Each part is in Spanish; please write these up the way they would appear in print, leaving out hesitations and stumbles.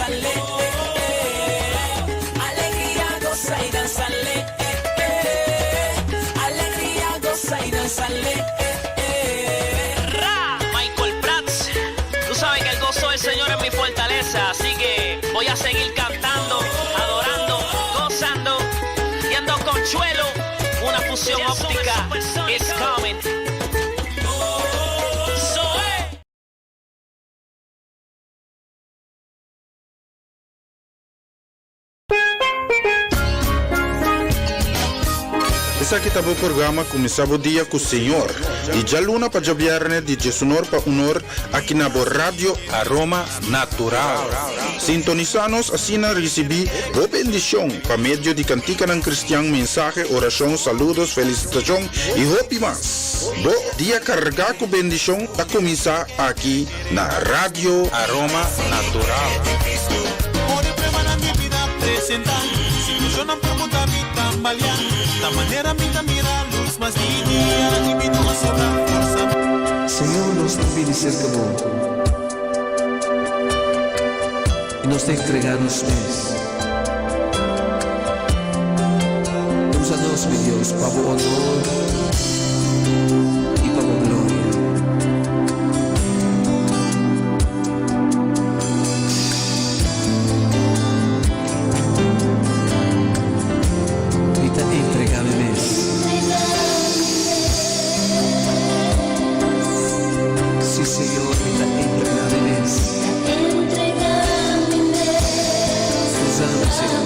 danzarle. Alegría, goza y danzarle. Alegría, goza y danzarle. Michael Prats, tú sabes que el gozo del Señor es mi fortaleza, así que voy a seguir cantando, adorando, gozando, y ando con Chuelo, una fusión óptica, it's coming. Essa aqui tá o programa começava o dia com o Senhor. E já luna para o viernes de Sonor para honor aqui na Rádio Aroma Natural. Sintonizanos assim na recebi boa bendição para meio de cantica ng cristiano, mensagem, oração, saludos, felicitação e hope mais. Bo dia carregar com bendição a começar aqui na Rádio Aroma Natural. Señor, nos pide cerca de vos y nos te entregamos pés. Usa-nos, mi Dios, para tu honor y para tu gloria. Ahorita entregame mes. Sí, Señor, ahorita entregame mes. Usame, Señor.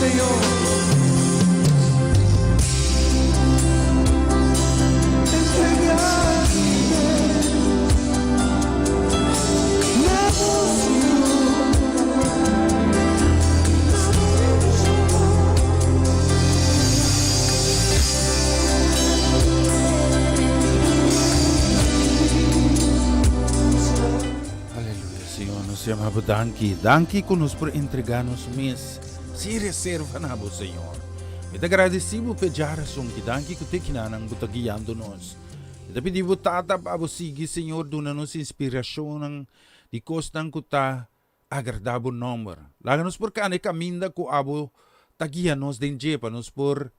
Señor. Aleluia, Senhor, nos chamamos danki. Danki que nos por entregar-nos mês. Se reserva na bo, Senhor. E te agradecemos por geração que danki que te kinanang buta guiando-nos. E te pedimos tata para você, Senhor, dona-nos inspiração de costang kuta agradável nomor. Laga-nos por kane caminda ko abo tagianos den jepa nos por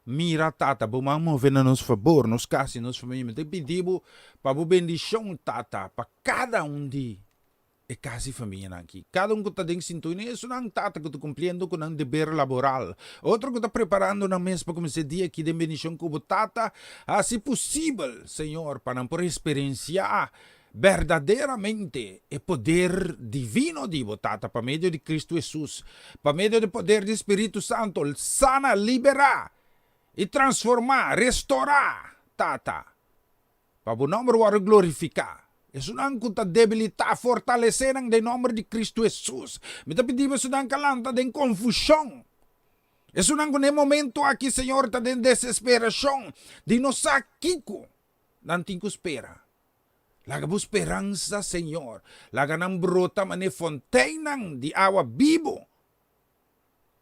mira tata, bumang mover na nos favor, nos kasi, nos família. Te pedimos para bendição tata, para cada de e kasi família aqui. Cada que está dentro sintonia, isso não tata que está cumprindo com um dever laboral. Outro que está preparando na mês para começar dia aqui de bendição como tata, assim possível, Senhor, para não por experienciar verdadeiramente o poder divino de tata, para meio de Cristo Jesus, para meio do poder do Espírito Santo, sana, liberar e transformar, restaurar, tata, para o nome do glorificar. Isso não conta debilitar, fortalecer ang de nome de Cristo Jesus. Mita pedimos isso não calanta de confusão. Isso não com momento aqui, Senhor, tá de desesperação, de nos sakiko, nanting ko espera. Laga po esperança, Senhor. Laga nang brota mani fontainang di awa vivo.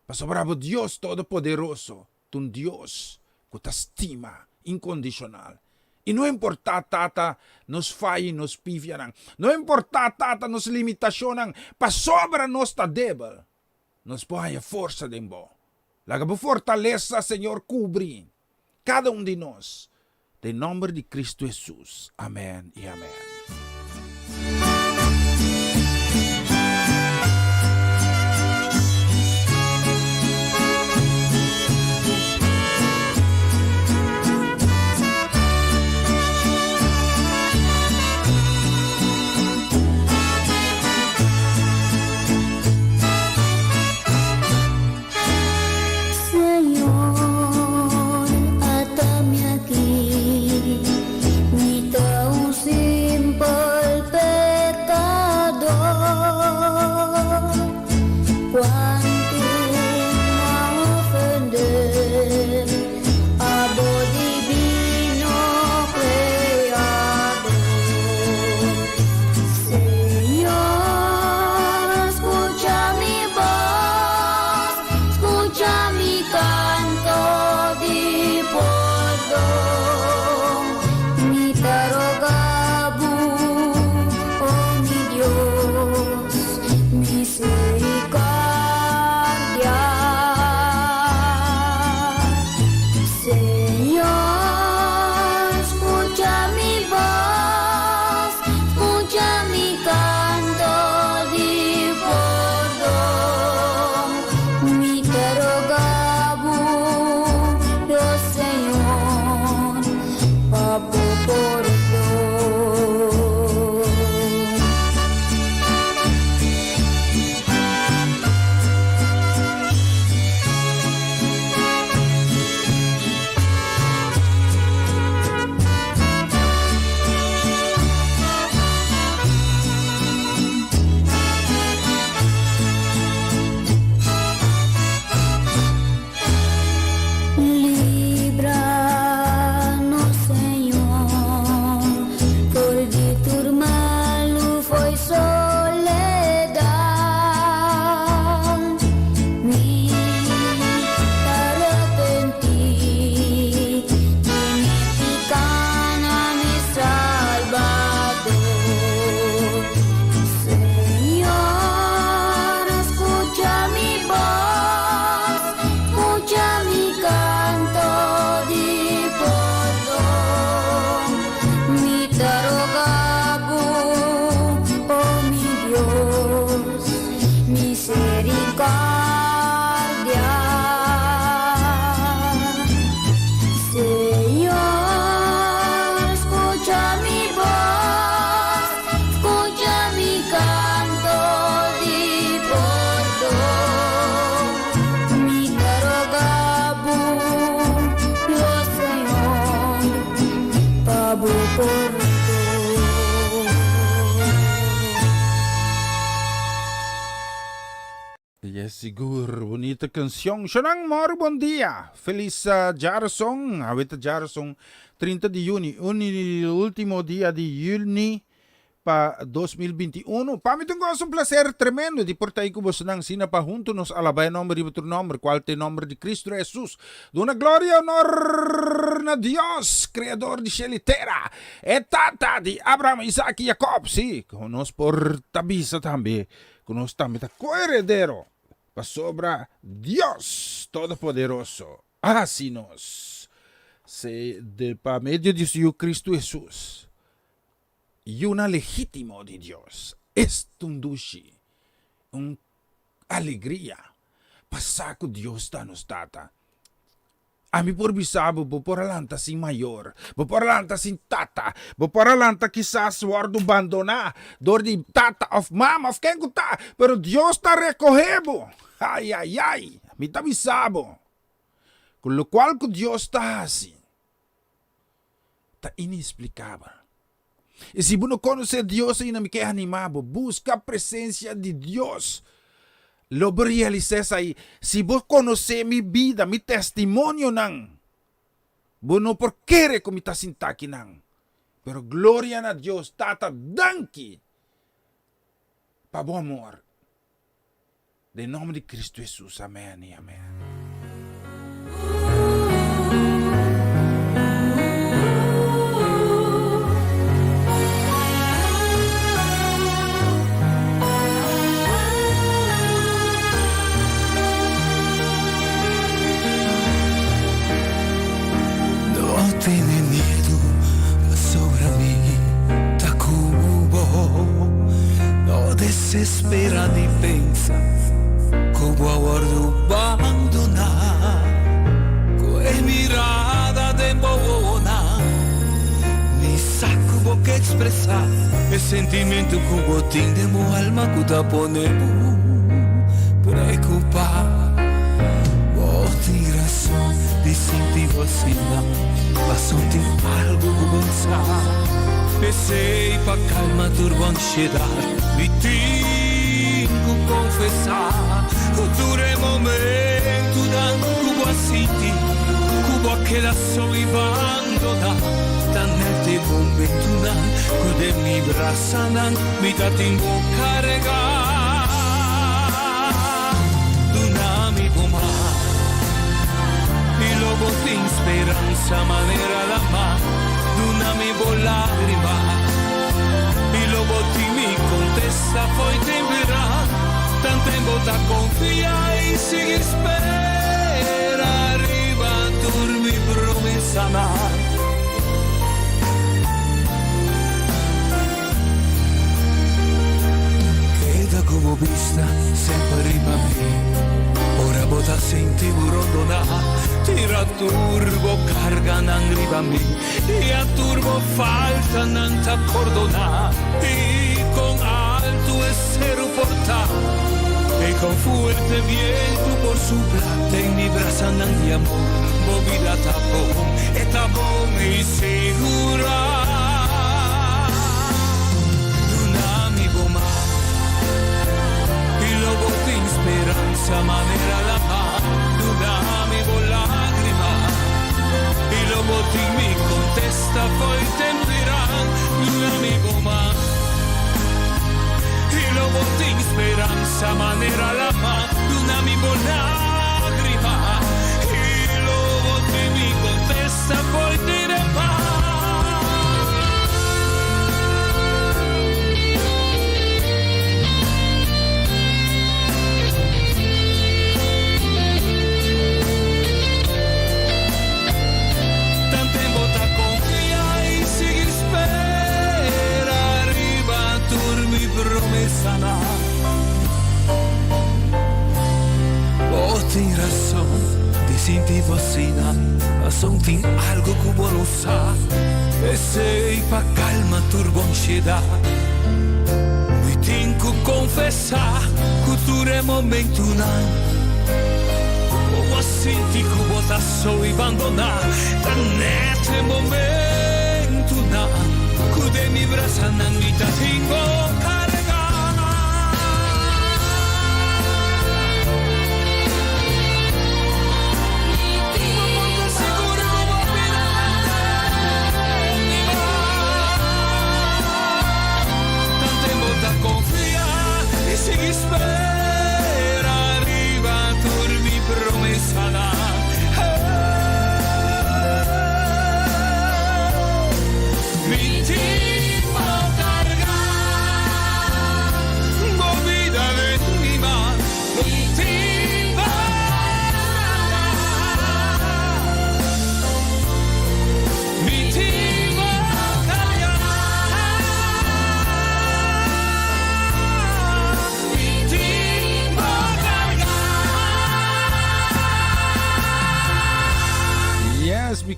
Pasobravo Dios Todopoderoso, tun Dios que estima incondicional. E não importa tata nos falha, nos pivia, não importa tata nos limitação, pasobra nos ta débil, nos põe a força de bo. Laga po fortaleza, Senhor, cubri cada de nós. Em nome de Cristo Jesus. Amém e amém. Misericordia. Yes, siguro. Bonita canción. Shanang Mor, buen día. Feliz Jarsong. Ahorita Jarsong 30 de junio. Último día de junio pa 2021. Para mí tengo un placer tremendo de portar ahí como senang sina pa junto nos alabay nombre y otro nombre. Cual te nombre de Cristo Jesús. De una gloria honor na Dios, creador de cielo y tierra. E tata de Abraham, Isaac y Jacob. Sí, conos por tabisa también. Conos también ta coheredero. Pa sobra Dios Todopoderoso. Así nos. Se de pa medio de su Cristo Jesús. Y una legítimo de Dios. Es un dushi. Un alegría. Pasar con Dios danos tata. A mí por bisabo, por alanta sin mayor, por alanta sin tata, por alanta quizás guardo abandonar, dor de tata of mama of quem tá, pero Dios está recogendo. Ay, ay, ay, me tá bisabo. Com lo qual que Dios está assim. Está inexplicável. E se você não conhece Deus e não me quer animar, busca a presença de Deus. Lo realices aí. Se você conhecer minha vida, meu testemunho, não. Você não por querer como está sinta aqui, não. Pero glória a Deus, tata, danke. Para bom amor. Em nome de Cristo Jesus. Amém e amém. Tiene miedo sobre mí, Tacubo. No desespera ni pensa, como aguardo abandonar. Con mirada de bobona, ni saco que expresar el sentimiento como tindemo alma que te ponemos preocupar. Vos tienes razón, distintivo así no. Mas ontem algo começar. Pensei pra calma turba ansiedade. Me tenho confessar. Dure momento danno a sentir. Cubo aquela só e abandonar. Tanete momento nan. Cude mi braccia nan. Mi da tengo carregar. Dunami pomar. Lobo sin speranza manera la ma d'una mi lágrima y lobo ti mi contesta poi temperà tan tempo da confia y sigue espera arriba turmi promesa ma queda como vista sempre arriba a me. Ora bota senti burondona, tira turbo carga n'angriba mi, e a turbo falta nanta cordona, y con alto esero porta, y con fuerte viento por suplate en mi brasa de amor, movida tapón, e tapón mi segura. Dunami goma, y lobo de speranza manera la mano, dunami con lágrima, y lobo ti mi contesta poi temperan, dunami goma, y lobo de speranza manera la mano, dunami con lágrima, y lobo ti mi contesta poi temperan. Promesa na oh, tem razão de sentir vacina mas ontem algo como não sabe pensei pra calma turbo ansiedade me tenho que confessar que tudo é momento não como senti que bota só e abandonar tá nesse momento não de mi brasa nandita tengo carga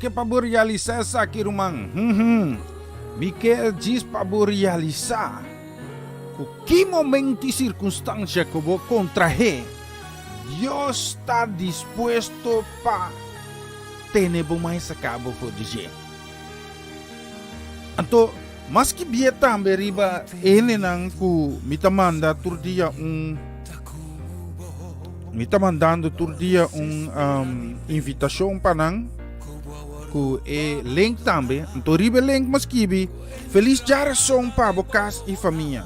que para realizar essa aqui, rumang. Me quer diz para realizar. O que momento e circunstância que eu vou contrair, Deus está disposto para ter mais a cabo por dizer. Então, mas que biya também riba ele nang ku mita manda tur dia mita mandando tur dia invitação para nang ku link também. Então riba link mas kibi feliz geração para bocas e família.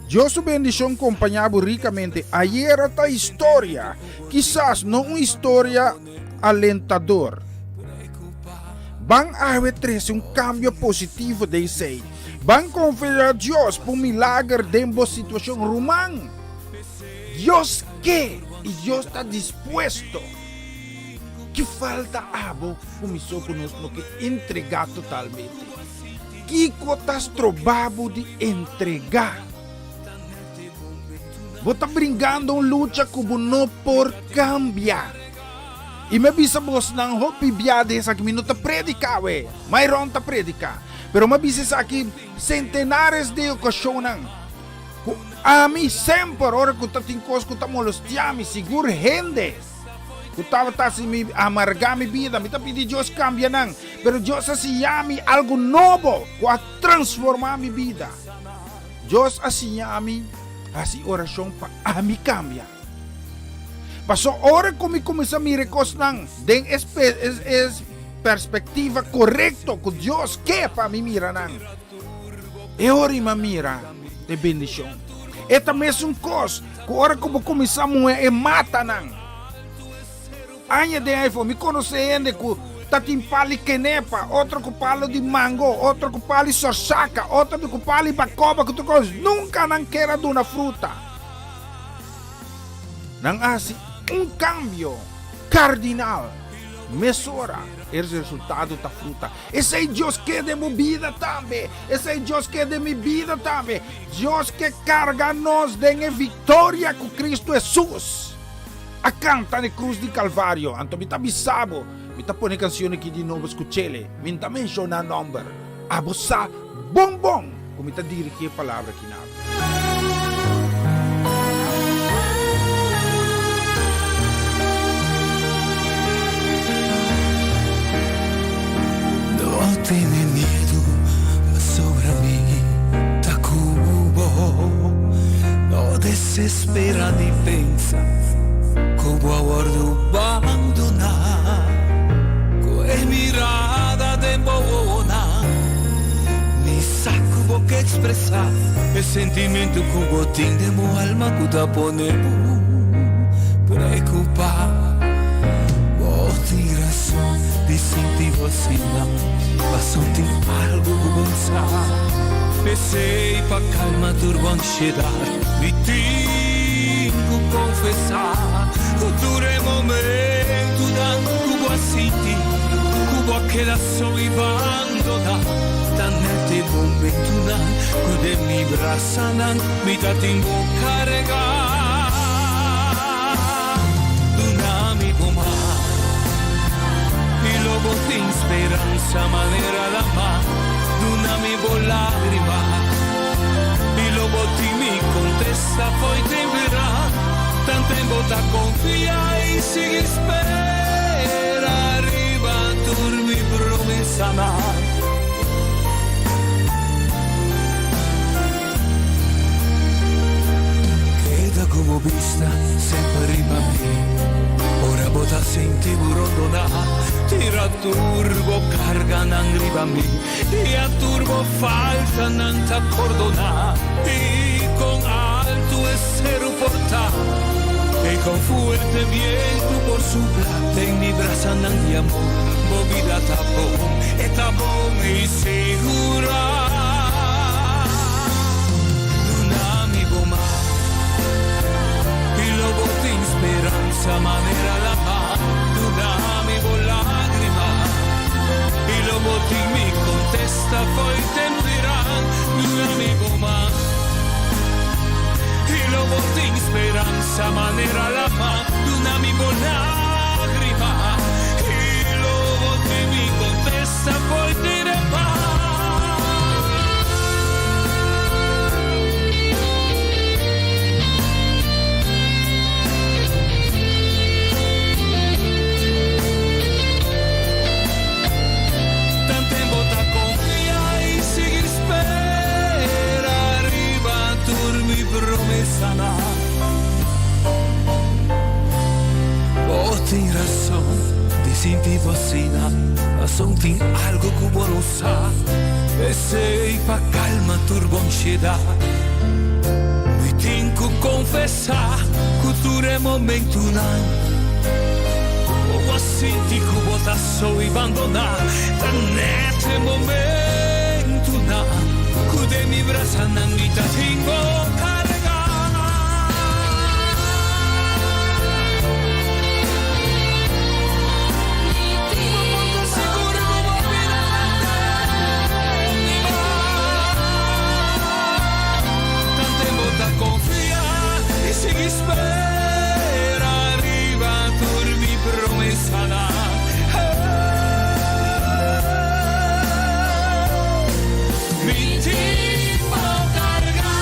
Dios su bendición acompañado ricamente. Ayer esta historia, quizás no una historia alentadora. Van a haber un cambio positivo de ese. Van a confiar a Dios por un milagro de una situación rumán. Dios qué? Y Dios está dispuesto. Que falta algo começou conosco que entregar totalmente. Que cotas trobabo de entregar. Vou tá brincando uma luta que não por cambiar. E me bisa vos não hopi biade essa que minuta predicar, we. Mas ronta predicar. Pero me bisa aqui centenares de ocasiões. A mim sempre, ora que tá tincos que tá molestiami, seguro rende. Que tava tá se me amargar minha vida, me tá pedir Deus cambia não. Pero Deus assim ame algo novo, que transformar minha vida. Deus assim ame assim oração para me cambia. Passou hora como começar a me recostar den perspectiva correta que Deus quer para me mirar não. E hora me mira de bendição. E também é um coisa que hora como começar a moer e mata não. Anya de iPhone me conhece ainda que tatim pali kenepa, outro que palo de mango, outro que pali sorsaca, outro que pali bacoba, que tu coisa nunca não quer de uma fruta. Não há cambio cardinal, mesura é o resultado da fruta. Esse é Deus que é de minha vida também. Esse é Deus que é de minha vida também. Deus que carga nós de vitória com Cristo Jesus. A canta na cruz de Calvário. Então, me tá bisabo. Me tá põe canção aqui de novo escutele. Me tá menciona number. Abosa bom. Como me tá dirigir a palavra aqui na. No tiene miedo sobre mí, Tacubo. No desespera ni pensa como aguardo abandonar. Con mirada de bona, ni saco que expresar el sentimiento que botín de mi alma que te pone preocupar. Botín razón de sentir você não, mas sentir algo que pensar. Pensei pra calma turbo ansiedade, me tenho que confessar. Dure momento dando cubo a sentir, cubo a quedar só e abandonar. Tanete momento nan, cuide mi braça nan, me dá tempo carregar. Dunami bomar, e logo tem esperança, maneira da mar. Dunami bo lágrima, e logo ti me contesta, foi temperar. Tanto tempo da confiar e se espera. Arriba turmi promessa mar. Queda como vista sempre arriba a mí. Ora bota senti burondona. Tira turbo carga n'arriba a mí. E a turbo falta non t'accordona. E con alto e ser portar. E con fuerte viento por soplar en mi brasa de amor, movida tapón y segura. Dunami goma, y lobo de esperanza, manera la mar. Dunami bo lágrima, y lobo de mi contesta, foi temperán. Dunami goma. Y lobo de esperanza, manera la mano, una mi lágrima. Y lobo de mi contesta. sinti bocina, senti algo como non sa, e sei pa calma turbo ansiedad. Mi tinco confessa, culture momento nan. O sinti como ta so abandona, tanete momento na, cude mi brasa nan vita tingo cargana. Confia e segui spera arriva turmi promessa da mi timbo carga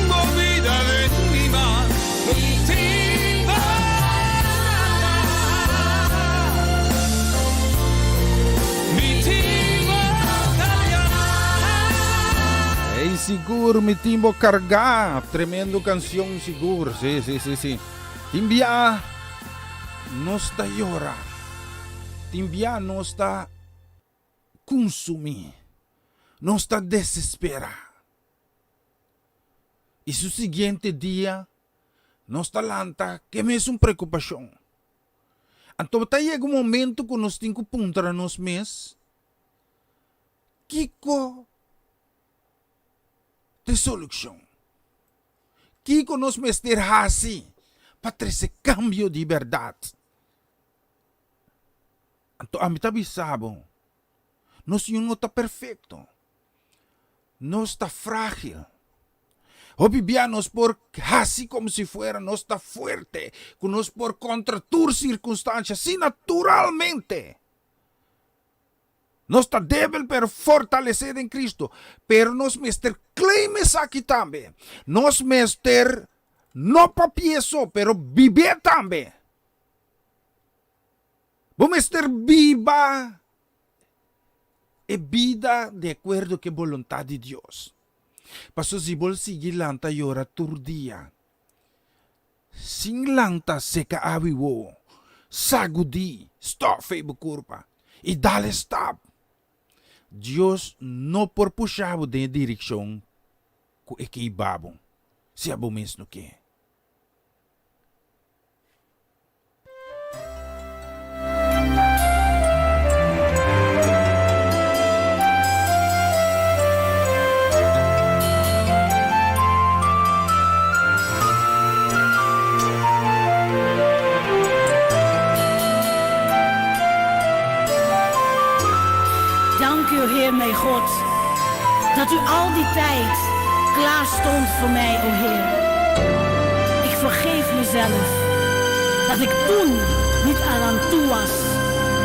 movida de mi mano mi timbo Hey, seguro, mi timbo carga. Tremendo canción, seguro. Sí. Timbia no está llora. Timbia no está consumir. No está desespera. Y su siguiente día no está lanta, que me es una preocupación. Entonces llega un momento que nos tengo punta nos mes. Kiko de solução. Kiko nos mester assim para ter esse cambio de verdade. Então, a mim também sabe, nós não está perfeito. Nós está frágil. O vivíamos por assim como se fuera, nós está fuerte. Que nós por contra tus circunstâncias, assim naturalmente. Nós está débil, pero fortalecido em Cristo. Pero nós mester claimes aqui também. Nós mester no papieso, pero viver também. Vamos mester viva e vida de acordo com a vontade de Deus. Paso si vol seguir lanta yora turdia. Sin lanta seca avivo. Sagudi. Stop Facebook curva. E dale stop. Dios no por puxava de direção que é que babo. Se abo mesmo que. Heer mijn God, dat u al die tijd klaar stond voor mij, o Heer. Ik vergeef mezelf dat ik toen niet aan toe was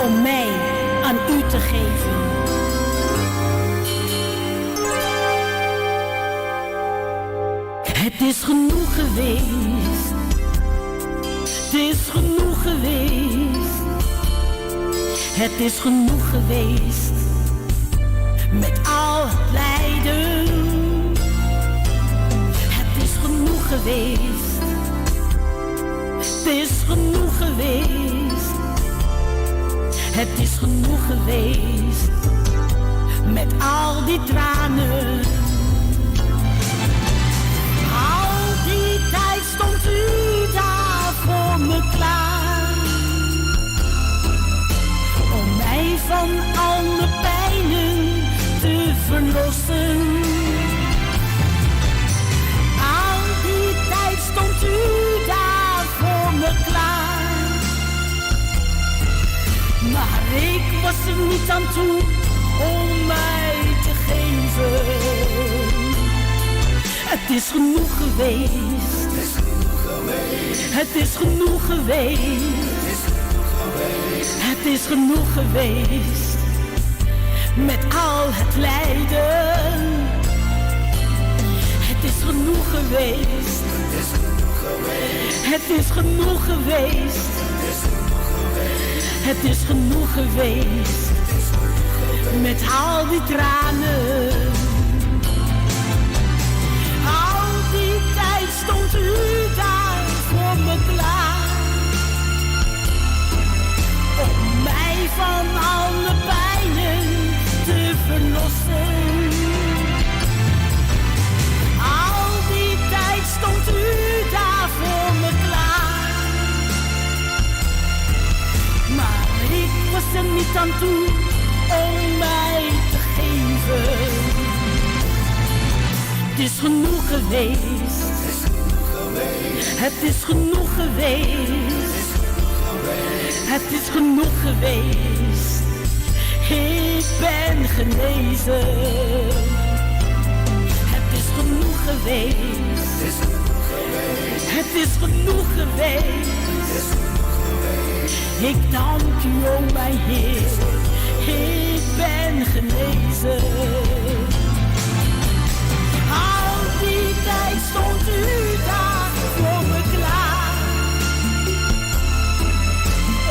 om mij aan u te geven. Het is genoeg geweest, het is genoeg geweest, het is genoeg geweest. Met al het lijden, het is genoeg geweest, het is genoeg geweest, het is genoeg geweest, met al die tranen. Al die tijd stond u daar voor me klaar, om mij van al mijn pijnen te verlossen. Al die tijd stond u daar voor me klaar. Maar ik was er niet aan toe om mij te geven. Het is genoeg geweest. Het is genoeg geweest. Het is genoeg geweest. Met al het lijden. Het is genoeg geweest. Het is genoeg geweest. Het is genoeg geweest. Met al die tranen. Al die tijd stond u daar voor me klaar. niet aan toe om mij te geven. Het is genoeg geweest. Het is genoeg geweest. Het is genoeg geweest. Ik ben genezen. Het is genoeg geweest. Het is genoeg geweest. Ik dank u, o mijn Heer. Ik ben genezen. Al die tijd stond u daar voor me klaar.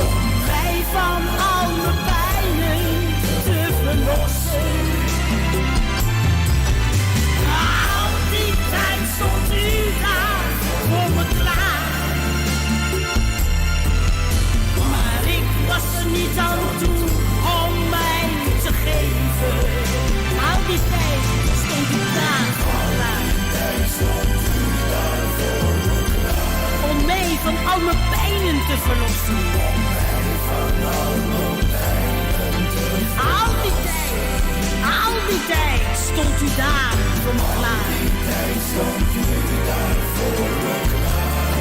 Om mij van al mijn pijnen te verlossen. Al die tijd stond u daar voor me klaar. Maar ik was er niet aan toe om mij te geven. Al die tijd stond u daar voor me klaar. Om mij van al mijn pijnen te verlossen. Al die tijd stond u daar voor me klaar.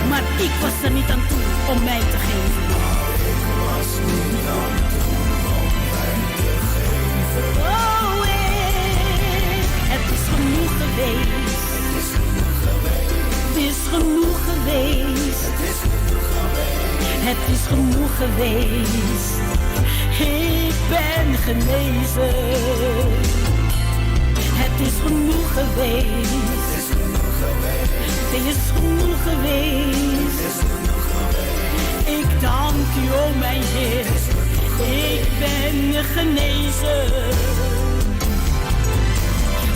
Maar ik was er niet aan toe om mij te geven. Oh, het is genoeg geweest. Het is genoeg geweest. Het is genoeg geweest. Ik ben genezen. Het is genoeg geweest. Het is genoeg geweest. Ik dank u, o mijn Heer. Ik ben genezen.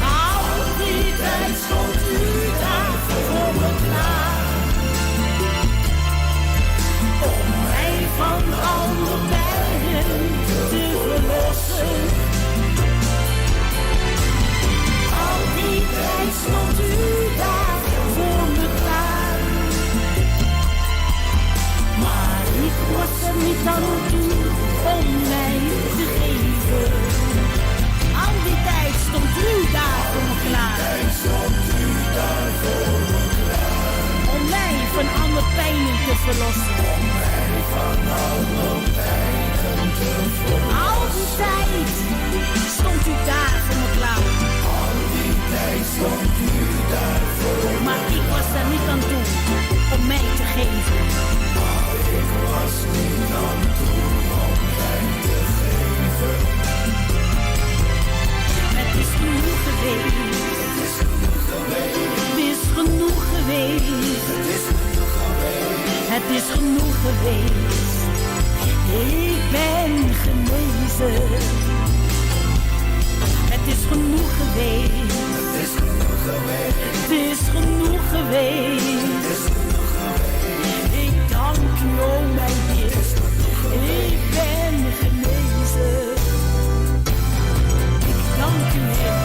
Al die tijd stond u daar voor me klaar. Om mij van al mijn pijnen te verlossen. Al die tijd stond u daar voor me klaar. Maar ik was er niet aan toe om mij te geven. Al die tijd stond u daar voor me klaar. Om mij van al mijn pijnen te verlossen. Al die tijd stond u daar voor me klaar. Maar ik was er niet aan toe om mij te geven. Het is genoeg geweest. Het is genoeg geweest. Het is genoeg geweest. Ik ben genezen. Het is genoeg geweest. Het is genoeg geweest. Ik dank u, o mijn Heer. Ik ben genezen. Ik dank u, Heer.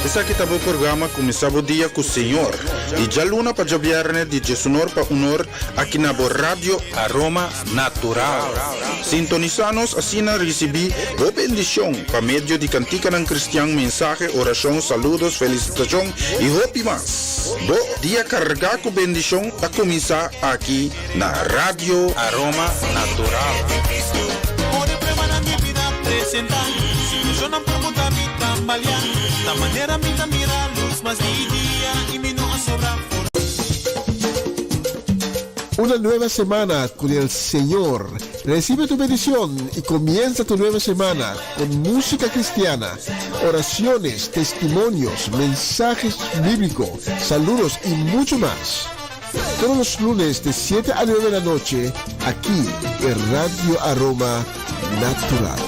Essa aqui tá o programa começava o dia com o Senhor. E já luna para jabiarne de Jesunor para unor aqui na Radio Aroma Natural. Sintonizanos assim na recebi o bendição para meio de cantica ng cristiano, mensaje, oração, saludos, felicitação e hopi mas. Bo dia carregar com bendição a começar aqui na Radio Aroma Natural. Una nueva semana con el Señor Recibe tu bendición y comienza tu nueva semana con música cristiana, oraciones, testimonios, mensajes bíblicos, saludos y mucho más. Todos los lunes de 7 a 9 de la noche, aquí en Radio Aroma Natural.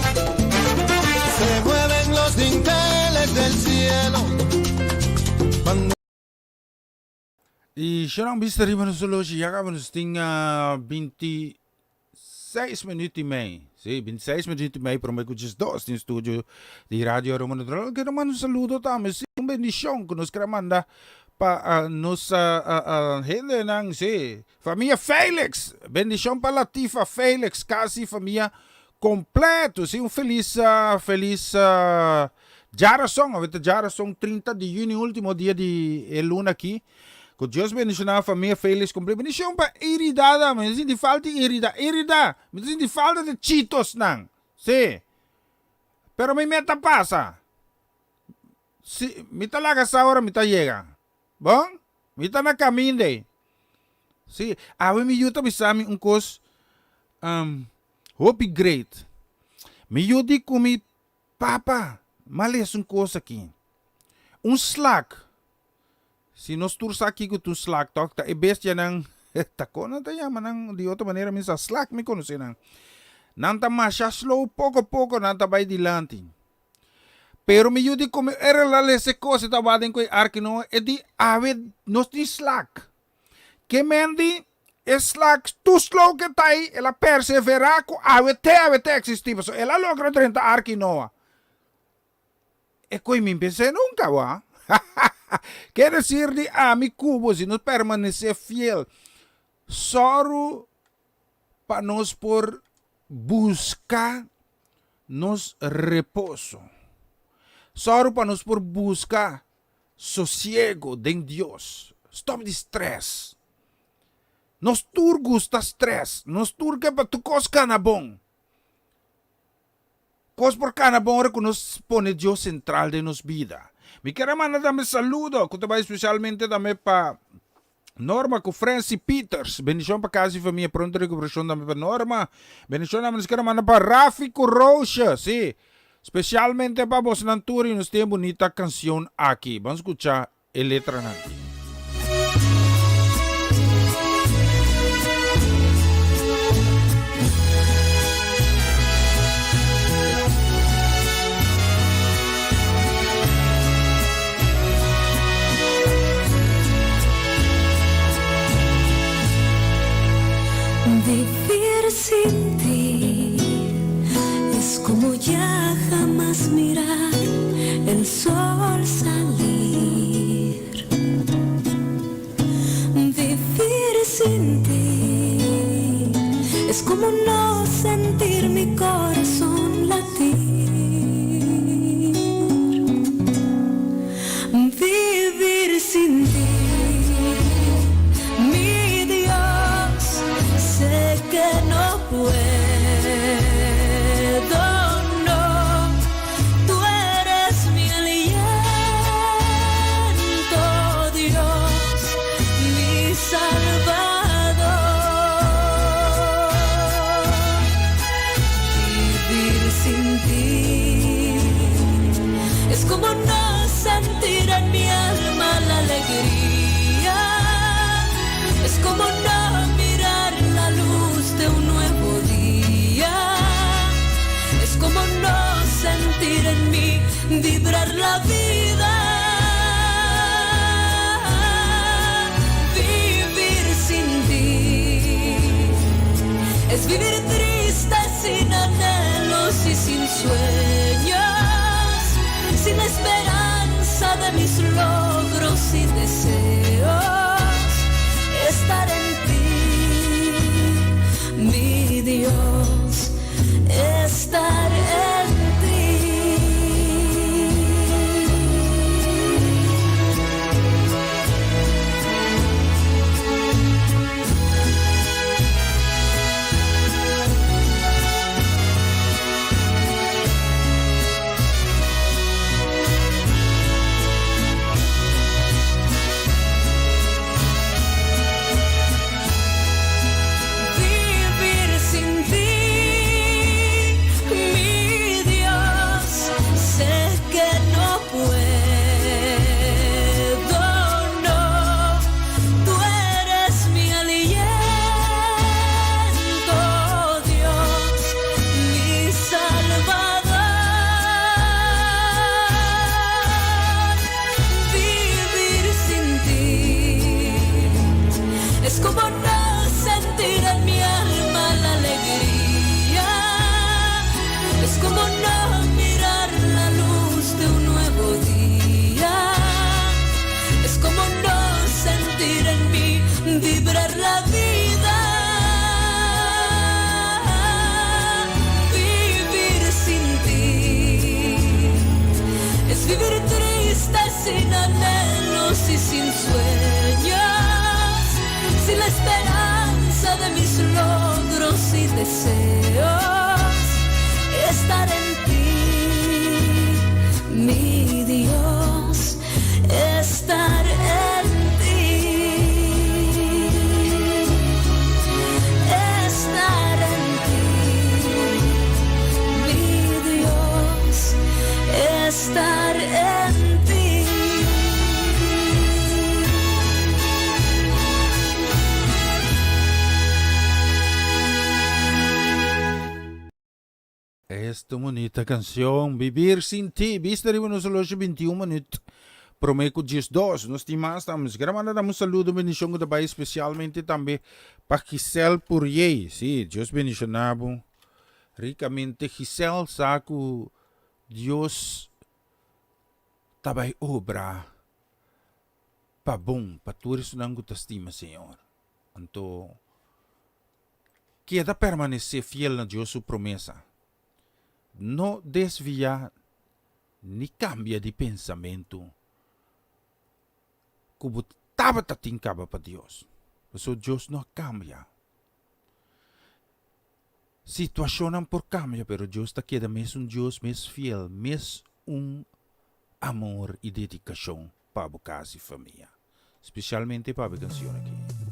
Se mueven los dinteles del cielo. Y yo no viste arriba en solo si llegamos a 26 minutos y medio. Sí, 26 minutos y medio, pero me escuchas dos en el estudio de Radio Aroma Natural. Quiero mandar un saludo también, sí, una bendición que nos quiere mandar para nuestra gente, sí. Familia Félix, bendición para Latifa Félix, casi familia completo, sí, un feliz Jarason, ahorita Jarason 30 de junio, último día de luna aquí. Que Dios bendicionar a família Félix completo. Bendição para Iridada, me sinto falta de Irida, me sinto falta de Cheetos, não. Sí. Pero mi meta pasa. Sí, mi talaga sa hora, mi ta llega. Bom? Mi ta na caminho de. Sí. Awe mi yuta bisami un kos hope great. Mi yudi com mi papa. Males un kos aqui. Un slack. Si nós tursa aqui com tu slack talk, ta ibes ya nang tako na tayo manang di outra maneira minsa slack me conhece nang. Nanta masha slow pouco a pouco nanta vai dilante. Pero me yudi como era la lese cosa ta baden koi arkino e di ave nos di slack. Que mendi e slack tu slow que tai ela persevera ko ave te existiva so ela logra 30 arkinoa. E koi me pensei nunca wa. Quer dizer de mi cubo se nos permanecer fiel só para nós por buscar nos repouso, só para nós por buscar sossego em Deus. Stop de stress. Nos tur gusta stress, nos tur que para tu cos cana bom. Cos por cana bom que nos pone Deus central de nos vida. Me quero mandar também saludo, que também especialmente também para Norma com Francie Peters. Bendição para casa e família, pronto recuperação também para Norma. Bendição também quero mandar para Rafi Rocha, sim. Especialmente para vos Nanturi, nos tem bonita canção aqui. Vamos escuchar a letra aqui. Vivir sin ti es como ya jamás mirar el sol salir. Vivir sin ti es como no sentir mi corazón latir. Vivir sin ti, que no puedo, no, tú eres mi aliento, Dios, mi Salvador. Vivir sin ti es como no sentir en mi alma la alegría, es como no de un nuevo día, es como no sentir en mí vibrar la vida. Vivir sin ti es vivir triste, sin anhelos y sin sueños, sin esperanza de mis logros y deseos. Estar en mi Dios, estar en ti. deseos estar en ti, mi Dios, estar en ti, estar en ti, mi Dios, estar en ti. Esta bonita canción, Vivir Sin Ti. Viste rin nos solo 21 minutos. Promeco dias 2. Nós temos estamos gravando um saludo bendição da Bahia, especialmente também para Giselle Pourier. Sim, Deus bendicionado ricamente. Giselle, saco Deus também obra para bom, para tudo isso não te estima, Senhor. Então, queda permanecer fiel na Deus sua promessa. Não desviar nem cambia de pensamento. Como estava tincaba para Deus. Mas Deus não cambia. Situação por cambia, pero Deus está queda mesmo Deus mais fiel, mais amor e dedicação para a casa e família. Especialmente para a canção aqui.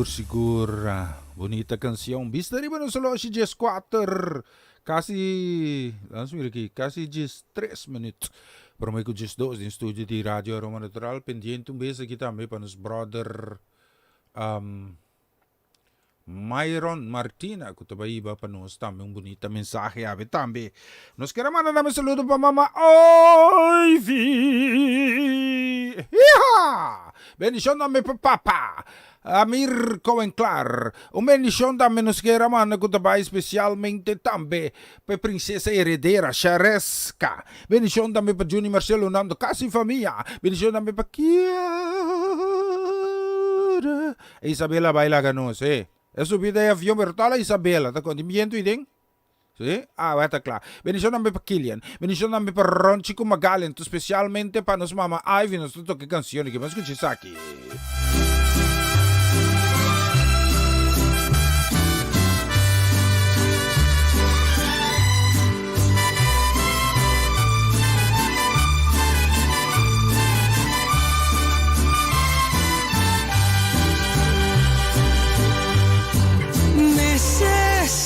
Segura. Bonita canción. Vista arriba no solo si 4. Casi, vamos ver aqui, casi 3 minutos. Pero may ko 2 din studio di Radio Aroma Natural. Pendiente besa kita também para nos brother Myron Martina, que também iba para nós também bonita mensaje ave também. Nos queremos mandar namin saludo para Mama Ivy. Hiha! Bendición namin para Papa Amir Cohen Clar. Bendición também nos queremos mandar ko também especialmente também para Princesa Heredera Charesca. Bendición também para Juni Marcelo Nando Casi Familia. Bendición também para Kiara. Isabela baila ganos, Eso vida é avião bertola Isabela, tá contimento idem? Sim? Ah, tá claro. Bendição também para Kilian. Bendição também para Ron Chico Magalento, especialmente para nos mama Ivy, nos toque canção que vamos escutar aqui.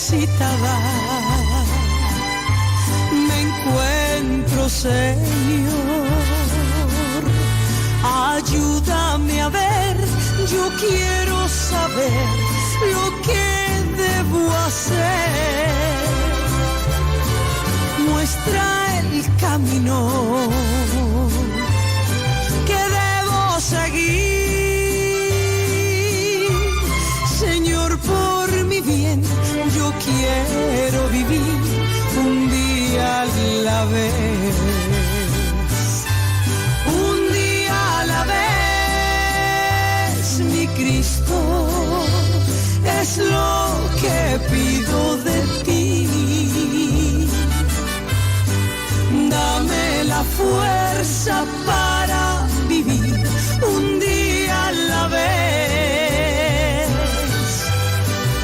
Necesitaba, me encuentro, Señor, ayúdame a ver, yo quiero saber lo que debo hacer, muestra el camino que debo seguir, Señor, por mi bien. Yo quiero vivir un día a la vez, un día a la vez, mi Cristo, es lo que pido de ti. Dame la fuerza para vivir un día a la vez.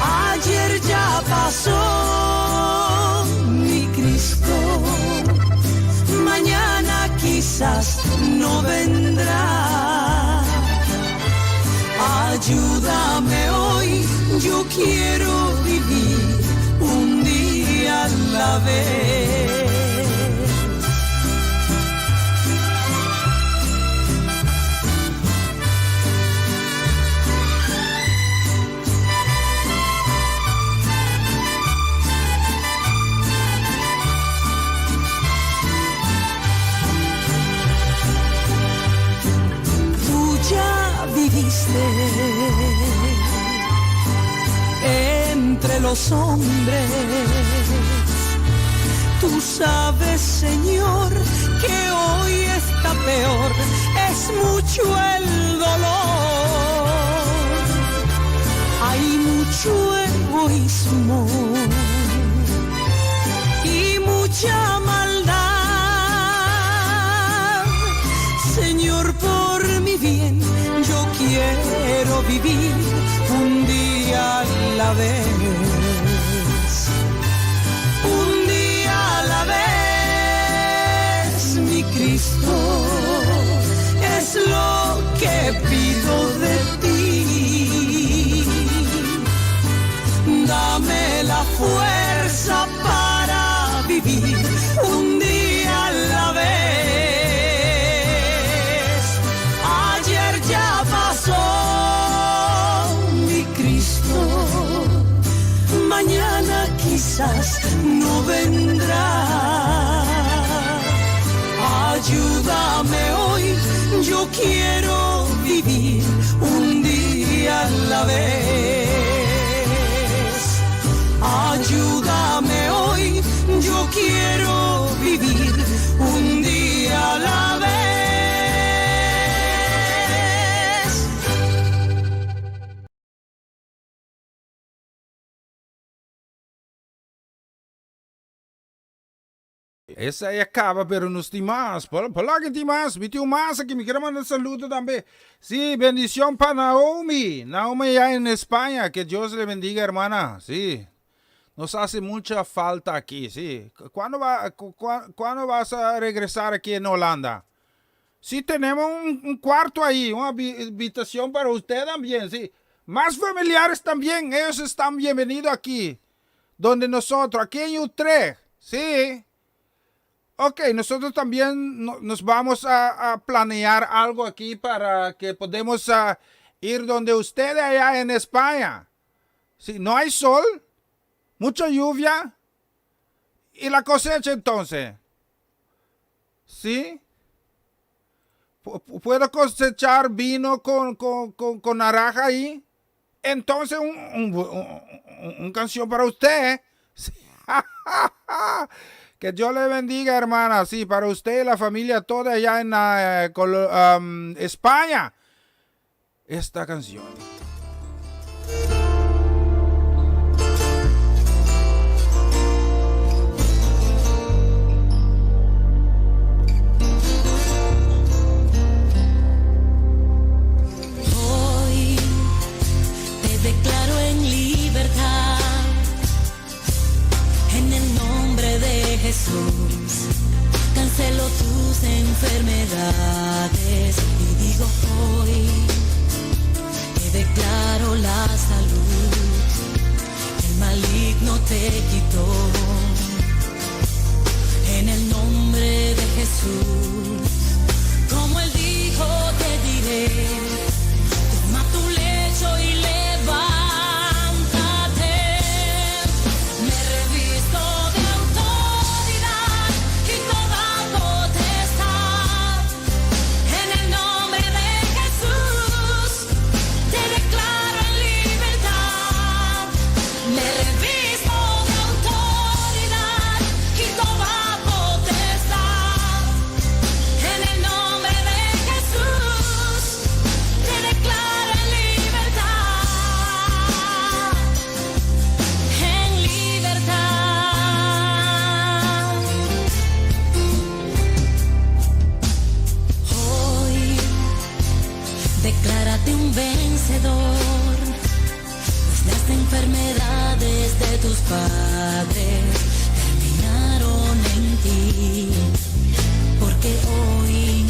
Ayer ya pasó, mi Cristo, mañana quizás no vendrá. Ayúdame hoy, yo quiero vivir un día a la vez. Viviste entre los hombres, tú sabes, Señor, que hoy está peor, es mucho el dolor, hay mucho egoísmo y mucha maldad, Señor, por mi bien. Yo quiero vivir un día a la vez, un día a la vez, mi Cristo, es lo que pido de ti. Dame la fuerza para vivir un día a la vez. Ayer ya pasó, mi Cristo, mañana quizás no vendrá. Ayúdame hoy, yo quiero vivir un día a la vez. Ayúdame hoy, yo quiero vivir un día a la vez. Essa aí acaba, pero nos demás. Palagin demás. Bitiu massa que me quer mandar saludo também. Sí, bendición para Naomi. Naomi ya en España. Que Dios le bendiga, hermana. Sí. Nos hace mucha falta aquí, sí. ¿Cuándo vas a regresar aquí en Holanda? Sí, tenemos un cuarto ahí, una habitación para usted también, sí. Más familiares también, ellos están bienvenidos aquí, donde nosotros, aquí en Utrecht, sí. Ok, nosotros también nos vamos a planear algo aquí para que podamos ir donde ustedes allá en España. Sí, no hay sol, mucha lluvia y la cosecha entonces. ¿Sí? ¿Puedo cosechar vino con naranja ahí? Entonces, un canción para usted. Sí. Que Dios le bendiga, hermana. Sí, para usted y la familia toda allá en España. Esta canción. Declaro en libertad, en el nombre de Jesús, cancelo tus enfermedades y digo hoy, te declaro la salud, el maligno te quitó, en el nombre de Jesús, como él dijo te diré, toma tu lecho y pues las enfermedades de tus padres terminaron en ti, porque hoy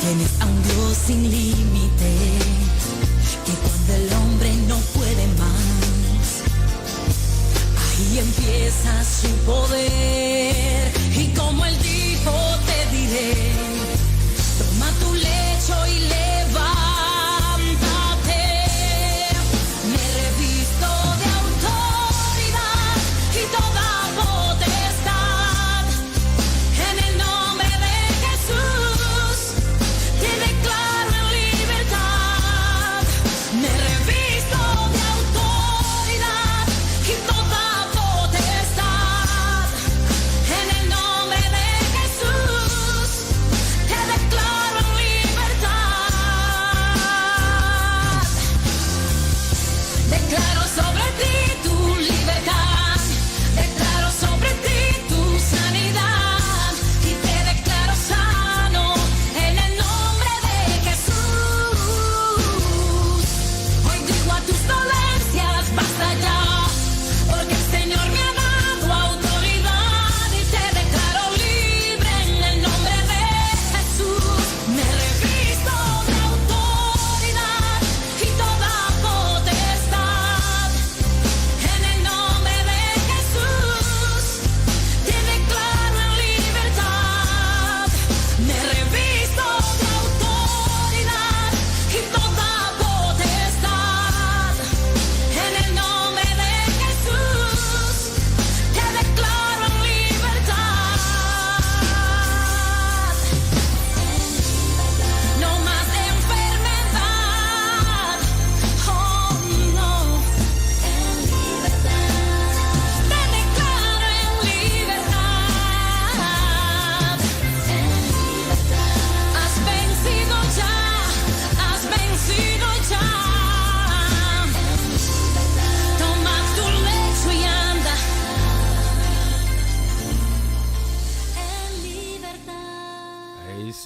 tienes a un Dios sin límite, que cuando el hombre no puede más, ahí empieza su poder, y como él dijo te diré, toma tu lecho y levántate.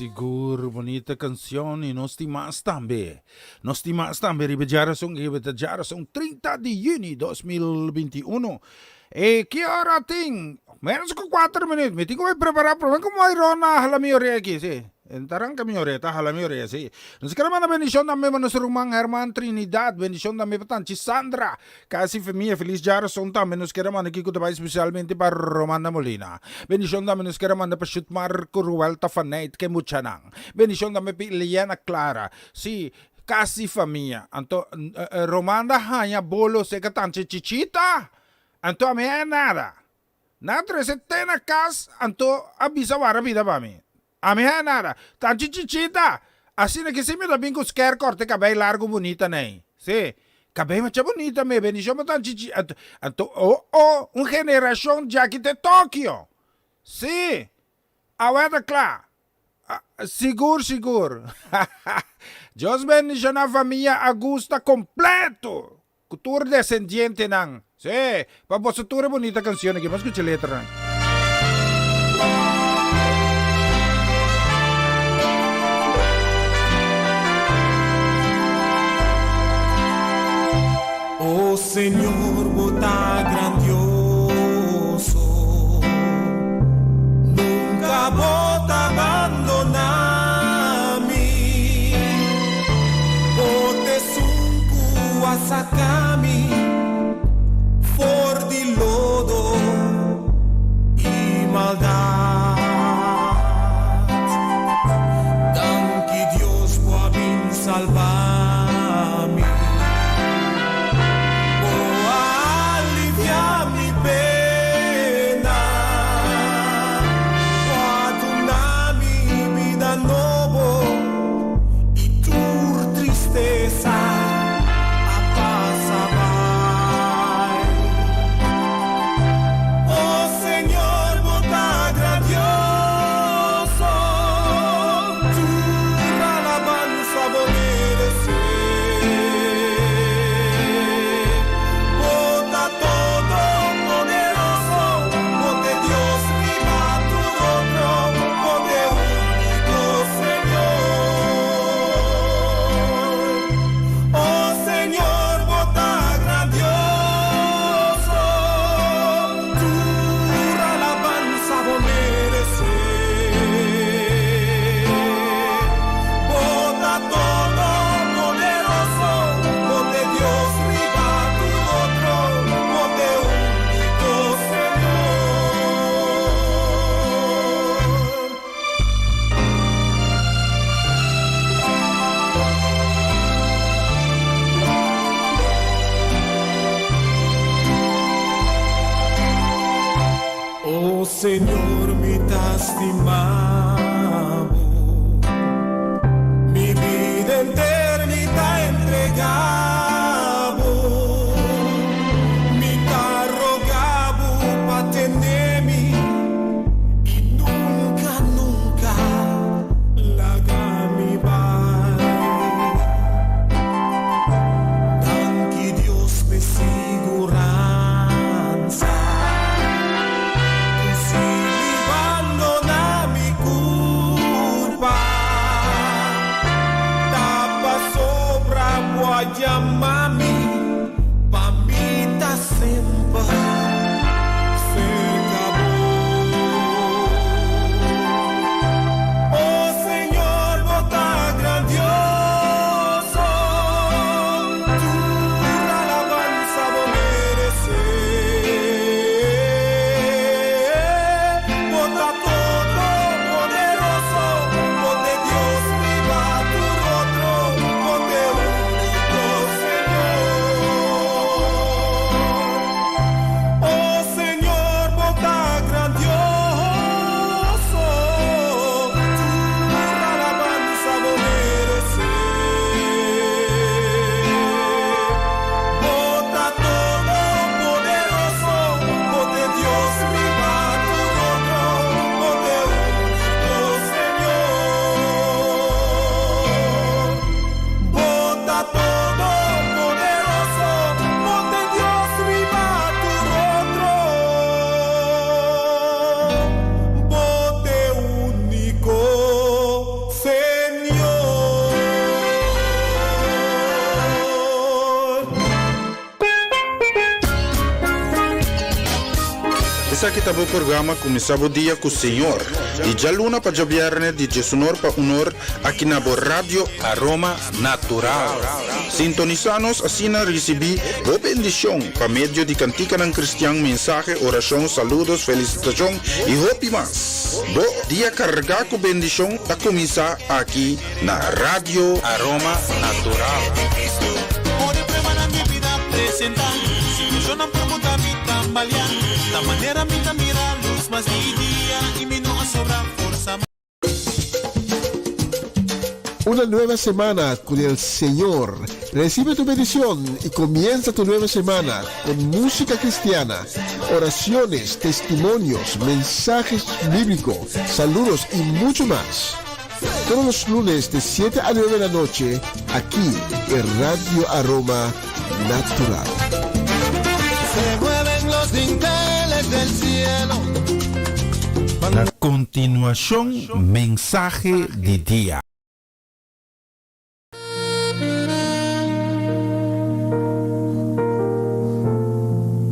Sigur, bonita canción y nos timas también. Nos timas también, ribejarason 30 de junio 2021. ¿Qué hora ting? Menos que 4 minutos. Me tengo que preparar, pero como hay rona a la mayoría aquí, sí. Entarán kami oreta, halami oreta, sí. Nos queremos una bendición también para nuestro hermano Trinidad, bendición también para Tanchi Sandra, casi familia, feliz Jarason también nos queremos aquí especialmente para Romana Molina. Bendición también nos queremos para Shut Marco Ruel Tafanait, que muchanang. Bendición también para Liliana Clara, sí. Casi familia. Anto Romanda hanya bolo se Tanchi Chichita. Anto a mí nada. Nada se tena cas, anto abisa vara vida para mí. A mí nada. Tanchi chichita. Así que si me da bien con scare corte cabello largo bonita nei. Sí. Cabello macha bonita me bendición me tan chichita. Anto un generación ya que de Tokio. Sí. Aweta klar. Sigur. Dios bendición a familia Augusta completo. Cultura descendiente nang. Sí. Para vosotros bonita canción aquí. Vamos a escuchar letra. Oh Señor, bota grandioso, nunca bota abandonami, bote sunku asakami, for di lodo y maldad. Dan que Dios pueda salvarme. Señor, mi estimado, mi vida entera me está entregado, mi está rogado para tenerme y nunca larga mi vai. Dan que Dios me seguranza. Llamami, mamita sempre se acabó. Oh Señor, bota grandioso, tu alabanza vos mereces. Bota todo poderoso, donde Dios viva tu rostro, donde Señor. Essa que tá o programa começava o dia com o Senhor. E já luna para viernes de Jesunor para honor aqui na Rádio Aroma Natural. Sintonizanos assim na recebi boa bendição para meio de cantica ng cristian, mensaje, oração, saludos, felicitação e hope mais. Bo dia carregar com bendição para começar aqui na Rádio Aroma Natural. Una nueva semana con el Señor. Recibe tu bendición y comienza tu nueva semana con música cristiana, oraciones, testimonios, mensajes bíblicos, saludos y mucho más. Todos los lunes de 7 a 9 de la noche, aquí en Radio Aroma Natural. Se mueven los dinteles del cielo. Na continuación, mensaje de día.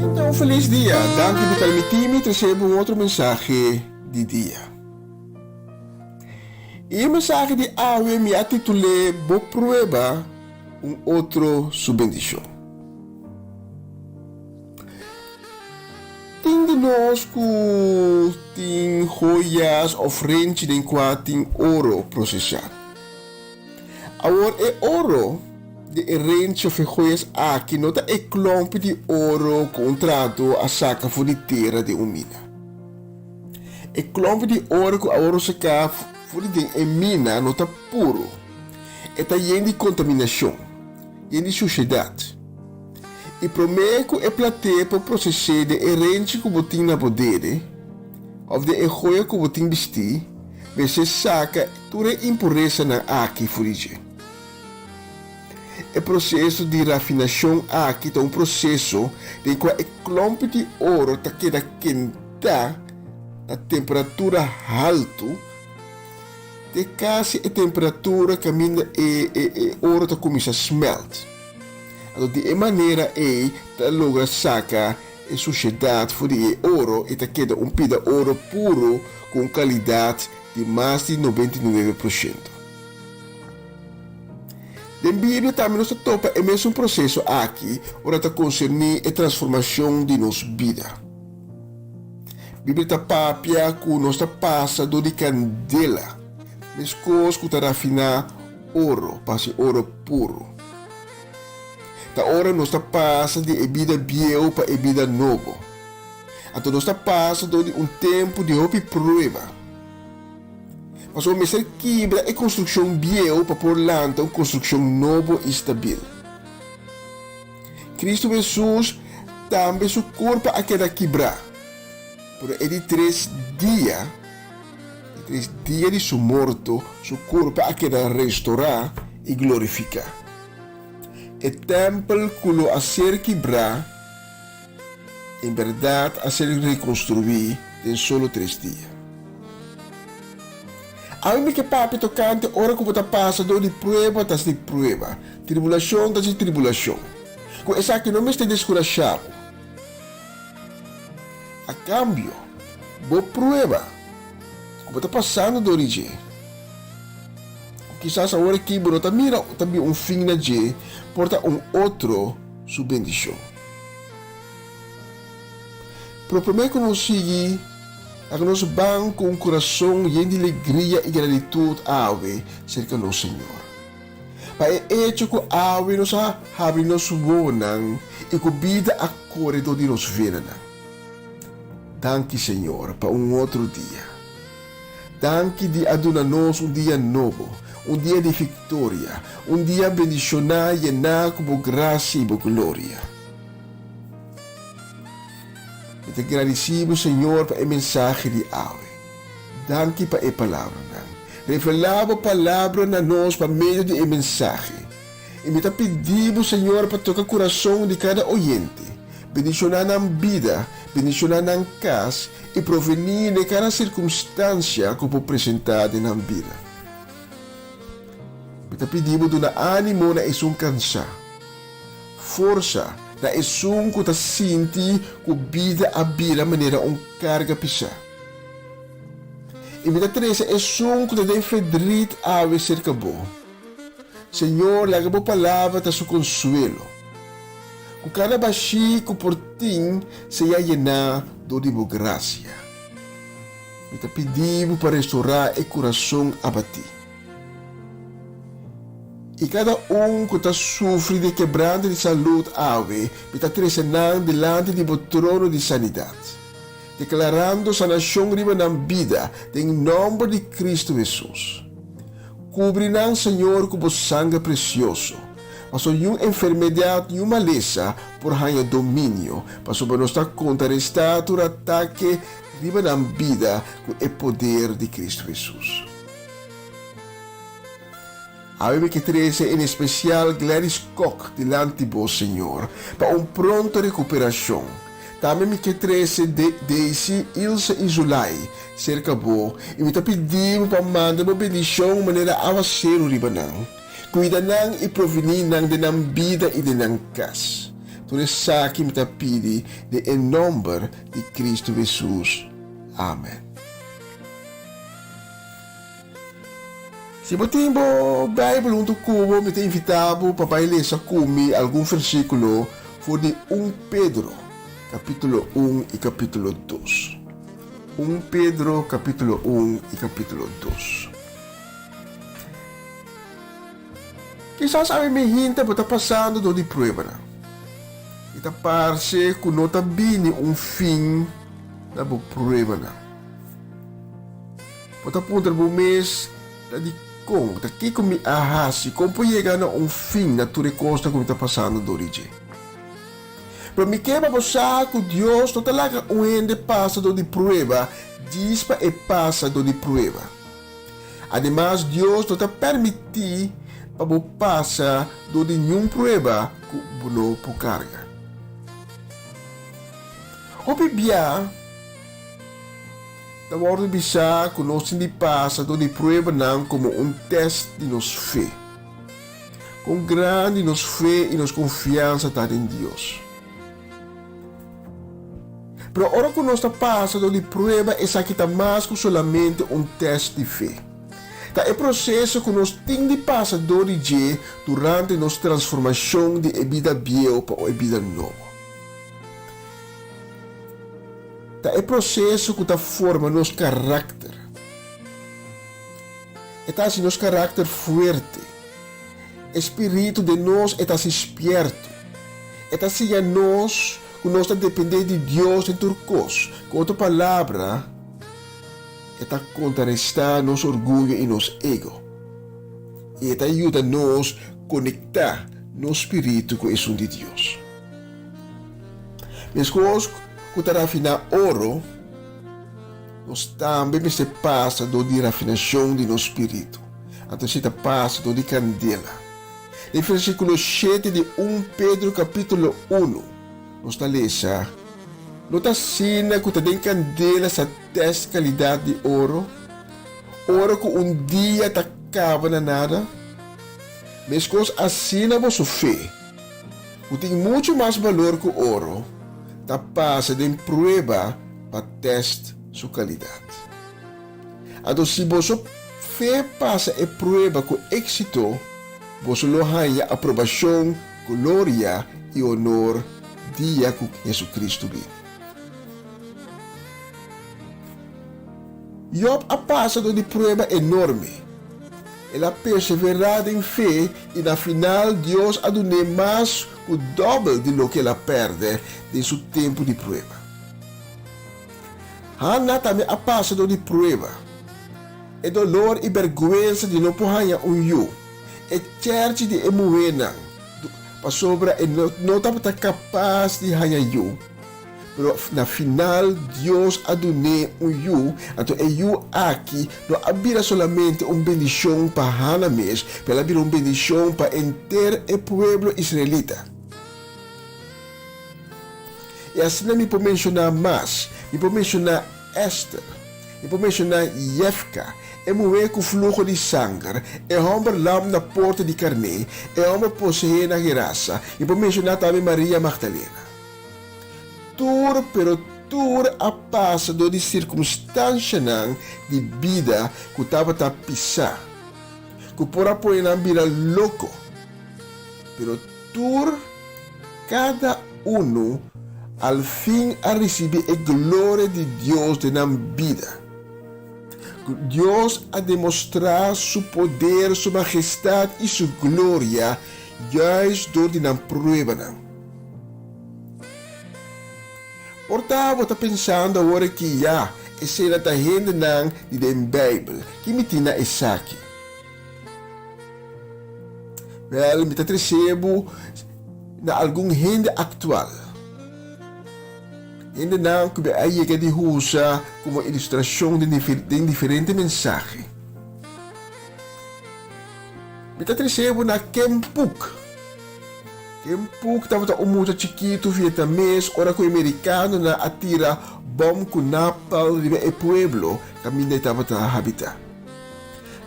Então, feliz dia. Dank por permitir-me trazer outro mensagem de dia. E o mensagem de hoje me intitulei "Bo prueba outro su bendição". Tem de nós que tem joias ou frente de qual tem ouro processado. Agora, é ouro de rente of joias aqui não é klomp de ouro contrato a saca voor de terra de mina. É klomp de ouro que a ouro saca voor de mina não é puro. É também de contaminação, e de sociedade. E prometo é plateia para processar de rente que botin na poder, ou de joia que botin vestir, você saca toda impureza na aqui furige. O processo de rafinação aqui é processo de qual é klomp de ouro tá queda quenta a temperatura alta de quase a temperatura que ouro tá começa a smelt. Então, de maneira tá logra saca a sociedade for de ouro e tá queda pida ouro puro com qualidade de mais de 99%. Na Bíblia também nos topa é mesmo processo aqui, ora está concernir a transformação de nossa vida. A Bíblia está papia que nós está passa do de candela, mas coisas que está rafinar ouro, passe ouro puro. Da hora nós está passa de vida biel para vida novo. Então nós está passa do de tempo de hope prueba. Mas o mestre quebra é construção biel para por lanta uma construção nova e estável. Cristo Jesus também seu corpo a queda quebrar. Por ele 3 dias de seu morto, seu corpo a queda restaurar e glorificar. O templo que a ser quebrar, em verdade a ser reconstruído em solo 3 dias. A mim que papi tocante, ora que você passa de prueba, tas de prueba, tribulação, tas de tribulação. Com essa que não me está descorajado. A cambio, boa prueba, que você passando de origem. Quizás agora que você mira também fim na dia, porta outro sua bendição. Propriamente que nós seguimos, a nós vamos com coração cheio de alegria e gratidão ave cerca do Senhor. Para é hecho que ave nos abre nos bonang e que vida a corredor de nos vida. Danke Senhor para outro dia. Danke de aduna-nos dia novo, dia de vitória, dia bendicionar e llenar com graça e glória. Te agradecemos, Senhor, para a mensagem de hoje. Danke para a palavra. Revelava a palavra na nós por meio de mensagem. E me pedimos, Senhor, para tocar o coração de cada oyente. Bendicionar na vida, bendicionar na casa e provenir de cada circunstância que for apresentada na vida. Me pedimos de ânimo na isang cansa. Força Da é som que tá sinti que vida a bira maneira carga pisar. E vida 13 é som que tem fedrit ave cerca bo. Senhor, laga bo palavra ta su consuelo. Com cada baixi que por tim se ia llenar de bo gracia. Me ta pedimos para restaurar o coração abatido. E cada que está sofre de quebranto de saúde ave, está trecenando delante do trono de sanidade, declarando sanação riba na vida, em nome de Cristo Jesus. Cobrirão, Senhor, com o sangue precioso, mas nenhuma enfermidade, nenhuma maleza, por ganhar domínio, para sobre nós contrarrestar o ataque riba na vida com o poder de Cristo Jesus. A que 13 em especial Gladys Koch delante do Senhor para pronta recuperação. Também que 13 Daisy, Ilse e Zulay cerca bo e me pedimos para mandar uma bendição maneira avançar o ribanão. Cuidanang e proveninang de nang vida e de nang kas. Tudo isso aqui me pedi de em nome de Cristo Jesus. Amém. Se você tem a Bíblia junto comigo, me tem invitado para ler comigo algum versículo de 1 Pedro, capítulo 1 e capítulo 2. 1 Pedro, capítulo 1 e capítulo 2. Quizás sabe me hinta para passando do de prova. E tá parece que não está bem fim da prova. Para apontar o mês de daqui como ahasi como chegar a fim na tua costa como está passando do origem. Para me quebra você que Deus não talaga ende passa do de prova, diz para e passa do de prova. Ademais Deus não está permitir para você passar do de nenhum prova que não por carga. O Bíblia da ordem bisa que nós não passa de prova não como teste de nossa fé. Com grande nossa fé e nossa confiança está em Deus. Pero a hora que nós passa de prova é que está mais que solamente teste de fé. É o processo que nós temos de passar durante nossa transformação de vida velha para a vida nova. É o processo que forma nosso caráter. É assim nosso caráter forte. O espírito de nós é assim esperto. É assim a nós que nós dependemos de Deus em turcos. Com outra palavra, é contrarrestar nosso orgulho e nosso ego. E ajuda nós a conectar nosso espírito com o som de Deus. Mas que rafinar ouro, nós também se passa do de rafinação de nosso espírito. Então se passa do de candela. No versículo 7 de 1 Pedro capítulo 1, nós está lendo, não está sina que tem candela essa teste qualidade de ouro que dia acaba na nada, mas que assina a sua fé, que tem muito mais valor que o ouro, passa de prova para teste sua qualidade. Então, se você fé passa a prova com êxito, você ganha aprovação, glória e honor dia que Jesus Cristo vem. Job passa de prova enorme. Ela perseverada em fé e na final Deus a deu mais o dobro de lo que ela perde de seu tempo de prova. Hannah também passa de prova. É dolor e vergonha de não ganhar eu. É church de emoena. Para sobra e não está capaz de ganhar eu. Pero na final Deus a deu eu. Então eu aqui não abira solamente bendição para Hannah mesmo, mas abira bendição para inteiro o povo israelita. E assim me pode mencionar mais, me pode mencionar Esther. Eu vou mencionar Jefka, é mulher com fluxo de sangue, é homem lam na porta de carne, é homem possuído na graça. Eu vou mencionar também Maria Magdalena. Tur a passa de circunstância de vida que estava a pisar, que por apoio não vira louco, pero tur cada al fim a receber a glória de Deus de na vida. Deus a demonstrar seu poder, sua majestade e sua glória, juist door die na prueba. Portanto, está pensando agora que já, essa é a gente de Bíblia, que me tina essa aqui. Wel, me está recebo na algum gente atual. Ainda não que aí que de usa como ilustração de diferentes mensagens. Me está recebo na Kempuk. Kempuk estava muito chiquito vietnamês, ora que o americano na atira bom com napalm de e pueblo, caminho estava a habitar.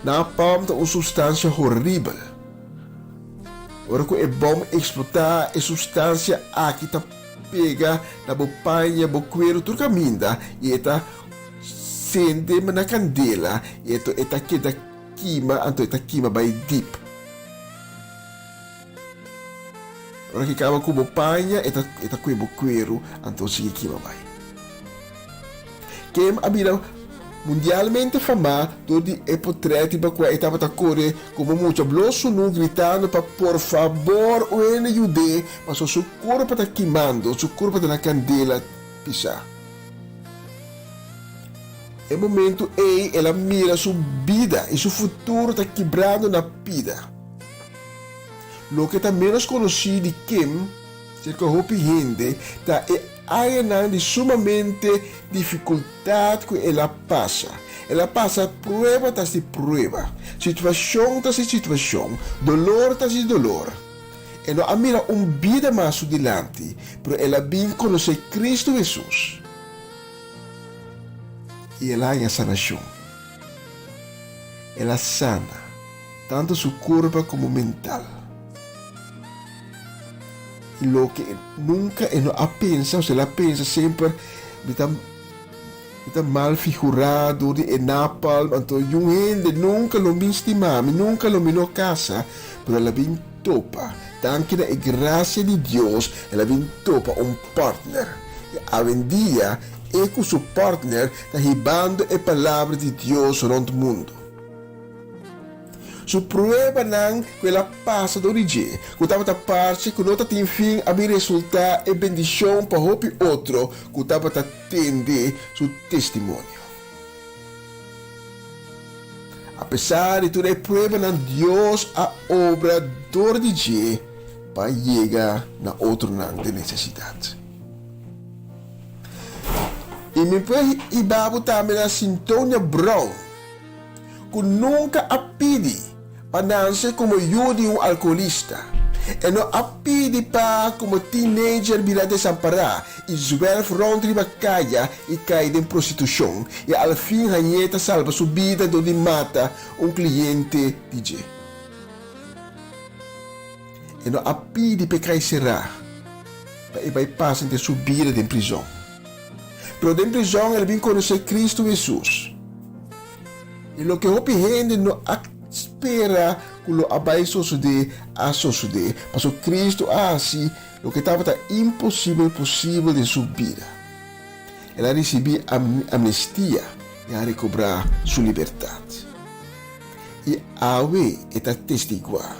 Napalm é uma substância horrível. Ora que o bom explotar a substância aqui está pega na bopanha, boqueiro, tudo caminho e está sente na candela e está queda queima, então está queima by deep. Ora que acaba com bopanha, está com boqueiro, então sigue queima by. Quem habita mundialmente famoso todo é portreto para que estava a correr como muito blosso nu gritando para por favor o ele ajude, mas o seu corpo está queimando, o seu corpo está na candela pisar. É momento ela mira sua vida e seu futuro está quebrando na vida. Lo que está menos conhecido de Kim, cerca de gente, está há de sumamente dificuldade que ela passa. Ela passa prova tras de prova, situação tras de situação, dolor tras de dolor. E não há mira vida mais adiante, mas ela bem conhece Cristo Jesus. E ela é a sanação. Ela sana, tanto seu corpo como mental. E lo que nunca não a pensa, ou se ela pensa sempre, está mal figurado de napalm, então yung gente nunca lo estimam, nunca lo mino casa, pero ela bem topa, tanto na graça de Deus, ela bem topa partner. E hoje em dia, com seu partner, está ribando a palavra de Deus no mundo. Su prueba nang que ela passa do origem, que estava a parte que não tem fim a resultar e bendição para o outro, que estava a atender seu testemunho. Apesar de toda a prueba nang Deus a obra do origem para chegar na outro nang de necessidade. E me põe e babo também na Sintonia Brown, que nunca a pedi para nascer como eu de alcoolista. E não a pedi para como teenager virar desamparado e zwerf rond de caia e cair em prostituição. E ao fim a nieta salva sua vida onde mata cliente DJ. E não a pedi para cair será para ir passar de sua vida em prisão. Pero em prisão ele vem conhecer Cristo Jesus. E o que eu gente não espera que o abai suceder, mas o Cristo assim, o que estava possível de sua vida. Ela recebeu amnistia e a recobrar sua liberdade. E a we está testiguar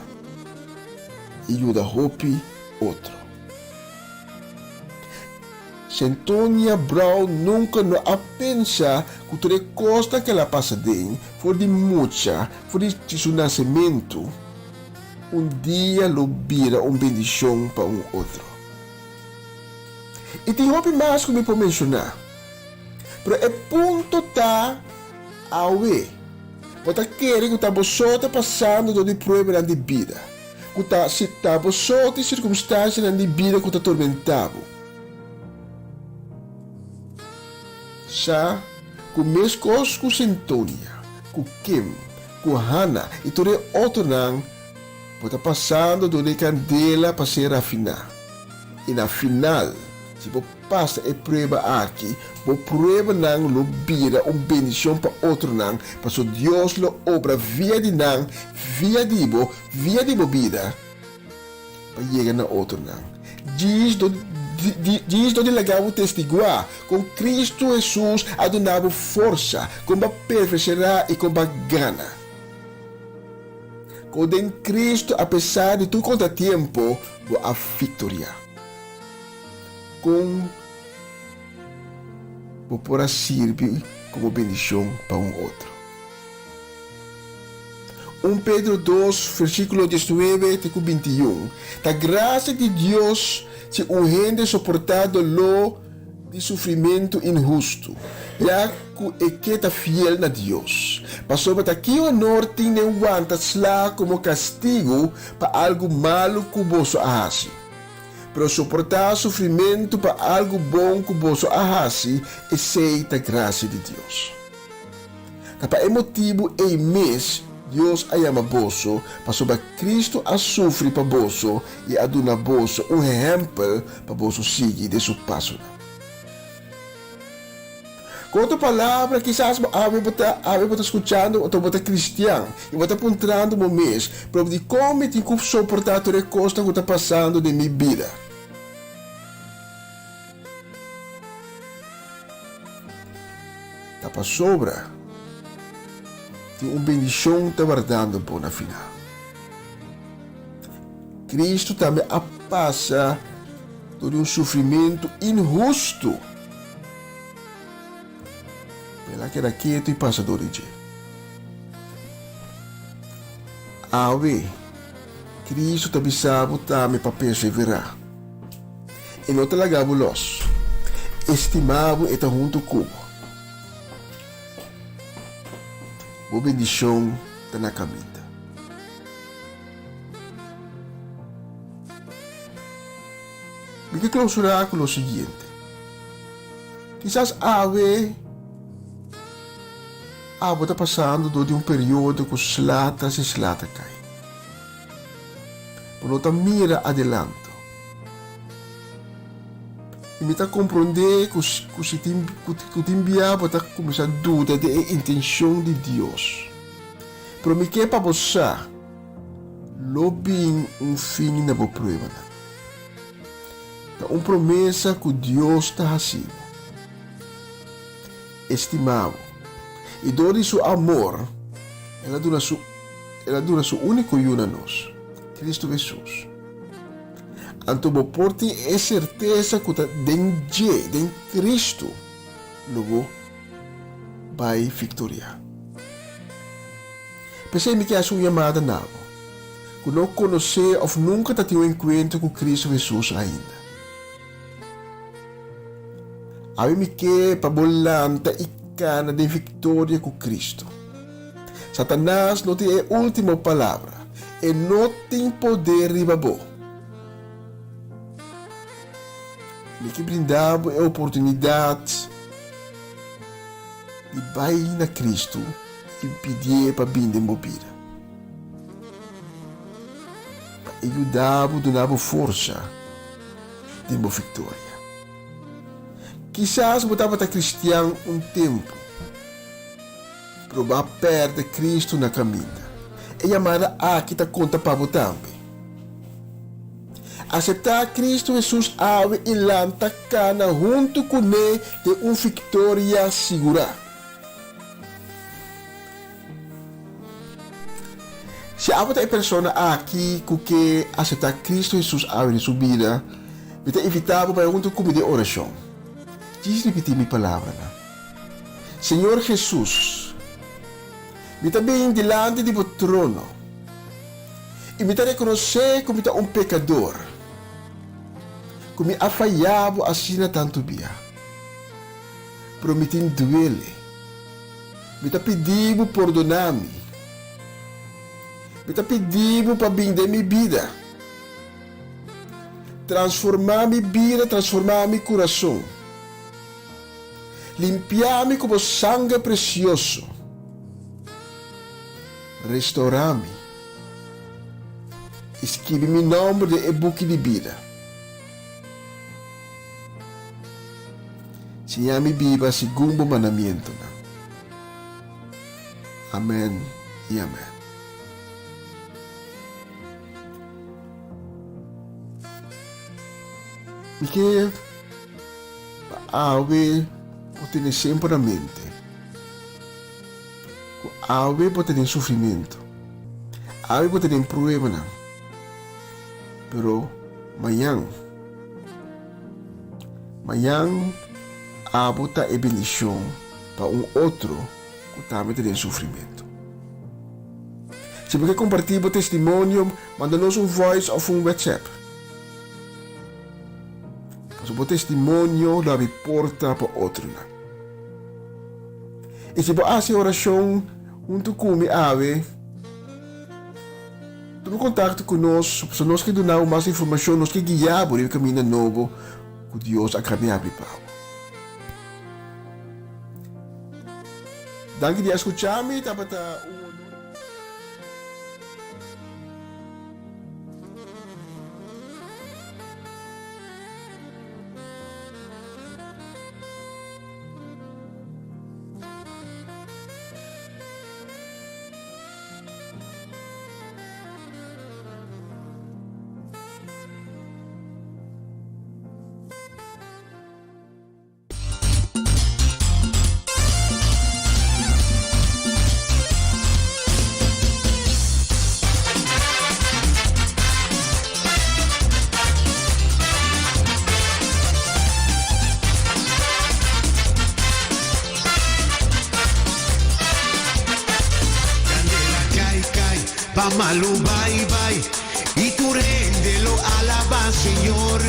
e ajuda outro. Sintonia Brown nunca não a pensa que toda coisa que ela passa dentro, for de mucha, for de seu nascimento, dia lo vira bendição para outro. E tem mais que me pode mencionar, mas é ponto tá awe, porque quer que você está passando de prova de vida, que está você em circunstâncias de vida que está atormentado. Já com meus coisas com Centonia, com Kim, com Hannah e todo outro não, está passando do candela para ser afinar. E na final, se você passa a prova aqui, você prova não lo vira uma bendição para outro não, para que Deus lo obra via de não, via de vida, para chegar na outro não. Diz onde legal o testiguar, com Cristo Jesus a donar força, como perfeicionar e como gana. Com Cristo, apesar de tu contratempo, a vitória. Com por servir como bendição para outro. 1 Pedro 2, versículo 19 e 21. A graça de Deus se urgente suportar dolor de sofrimento injusto, já que está fiel na Deus. Passou para que o norte não aguenta lá como castigo para algo malo que você faz. Pero suportar sofrimento para algo bom que você faz, aceita a graça de Deus. Para motivo e mês, Deus ama você, para Cristo a sofrer para você e a dar você exemplo para você seguir de seu passo. Com outra palavra, quizás você está escutando ou você é cristiano e você está apontando um mês para de como tem que suportar toda a coisa que está passando de minha vida. Está para sobra. Tem uma bendição está guardando por na final. Cristo também passa por um sofrimento injusto. Pela que era quieto e passa do origem. Cristo também sabe também para perseverar. E não te lagava los. Estimava e está junto com a bendição está na caminho. Me que clausurar com o seguinte. Quizás está passando de um período que slata cai. Por não mira adelanto. E me está compreender que se te enviava para começar a dúvida da intenção de Deus. Pero me que para você, lobbying fim na boa prova. É uma promessa que Deus está fazendo. Estimado. E dore seu amor, ela dura seu único filho a nós, Cristo Jesus. Então, por ter a certeza que em Cristo, logo vai vitória. Pensei-me que é uma chamada nova, que não conhecer ou nunca ter um encontro com Cristo Jesus ainda. Aí-me que para bolanta e cana de vitória com Cristo. Satanás não tem a última palavra e não tem poder de babô. Me que brindava a oportunidade de vai na Cristo e pedir para vir de mobira. Para ajudar, donava força de uma vitória. Quizás você estava cristiano um tempo, provar perto de Cristo na caminhada. E chamada aqui está conta para você também. Aceitar Cristo Jesus ave e lanta cana junto com ele de uma vitória segura. Se há uma pessoa aqui que aceitar Cristo Jesus ave em sua vida, você é evitável para junto com de oração. Diz repetir minha palavra. Senhor Jesus, me também delante de votre trono e me reconhecer como um pecador, como me afaiavo assim tanto bia. Prometindo ele, me pedivo perdonar-me, me pedivo para vender minha vida, transformar minha vida, transformar meu coração. Limpiame como sangre precioso. Restaurame. Escribe mi nombre de el book de vida. Sea mi viva segundo mandamiento. Amén y amén. Y que ave pode ter sempre a mente. Ave pode ter sofrimento. Ave pode ter problema. Pero amanhã a bota é bendição para outro que também tem sofrimento. Se você quer compartilhar o testemunho, manda-nos voice ou WhatsApp. O testemunho da porta para outro. E se você faz oração junto com a ave, tome contato conosco, para nós que dar mais informação, nós que guiar por o caminho novo que Deus acaba de preparar. Danke por escutar-me, Malo, bye, bye, y tú réndelo, alaba, Señor.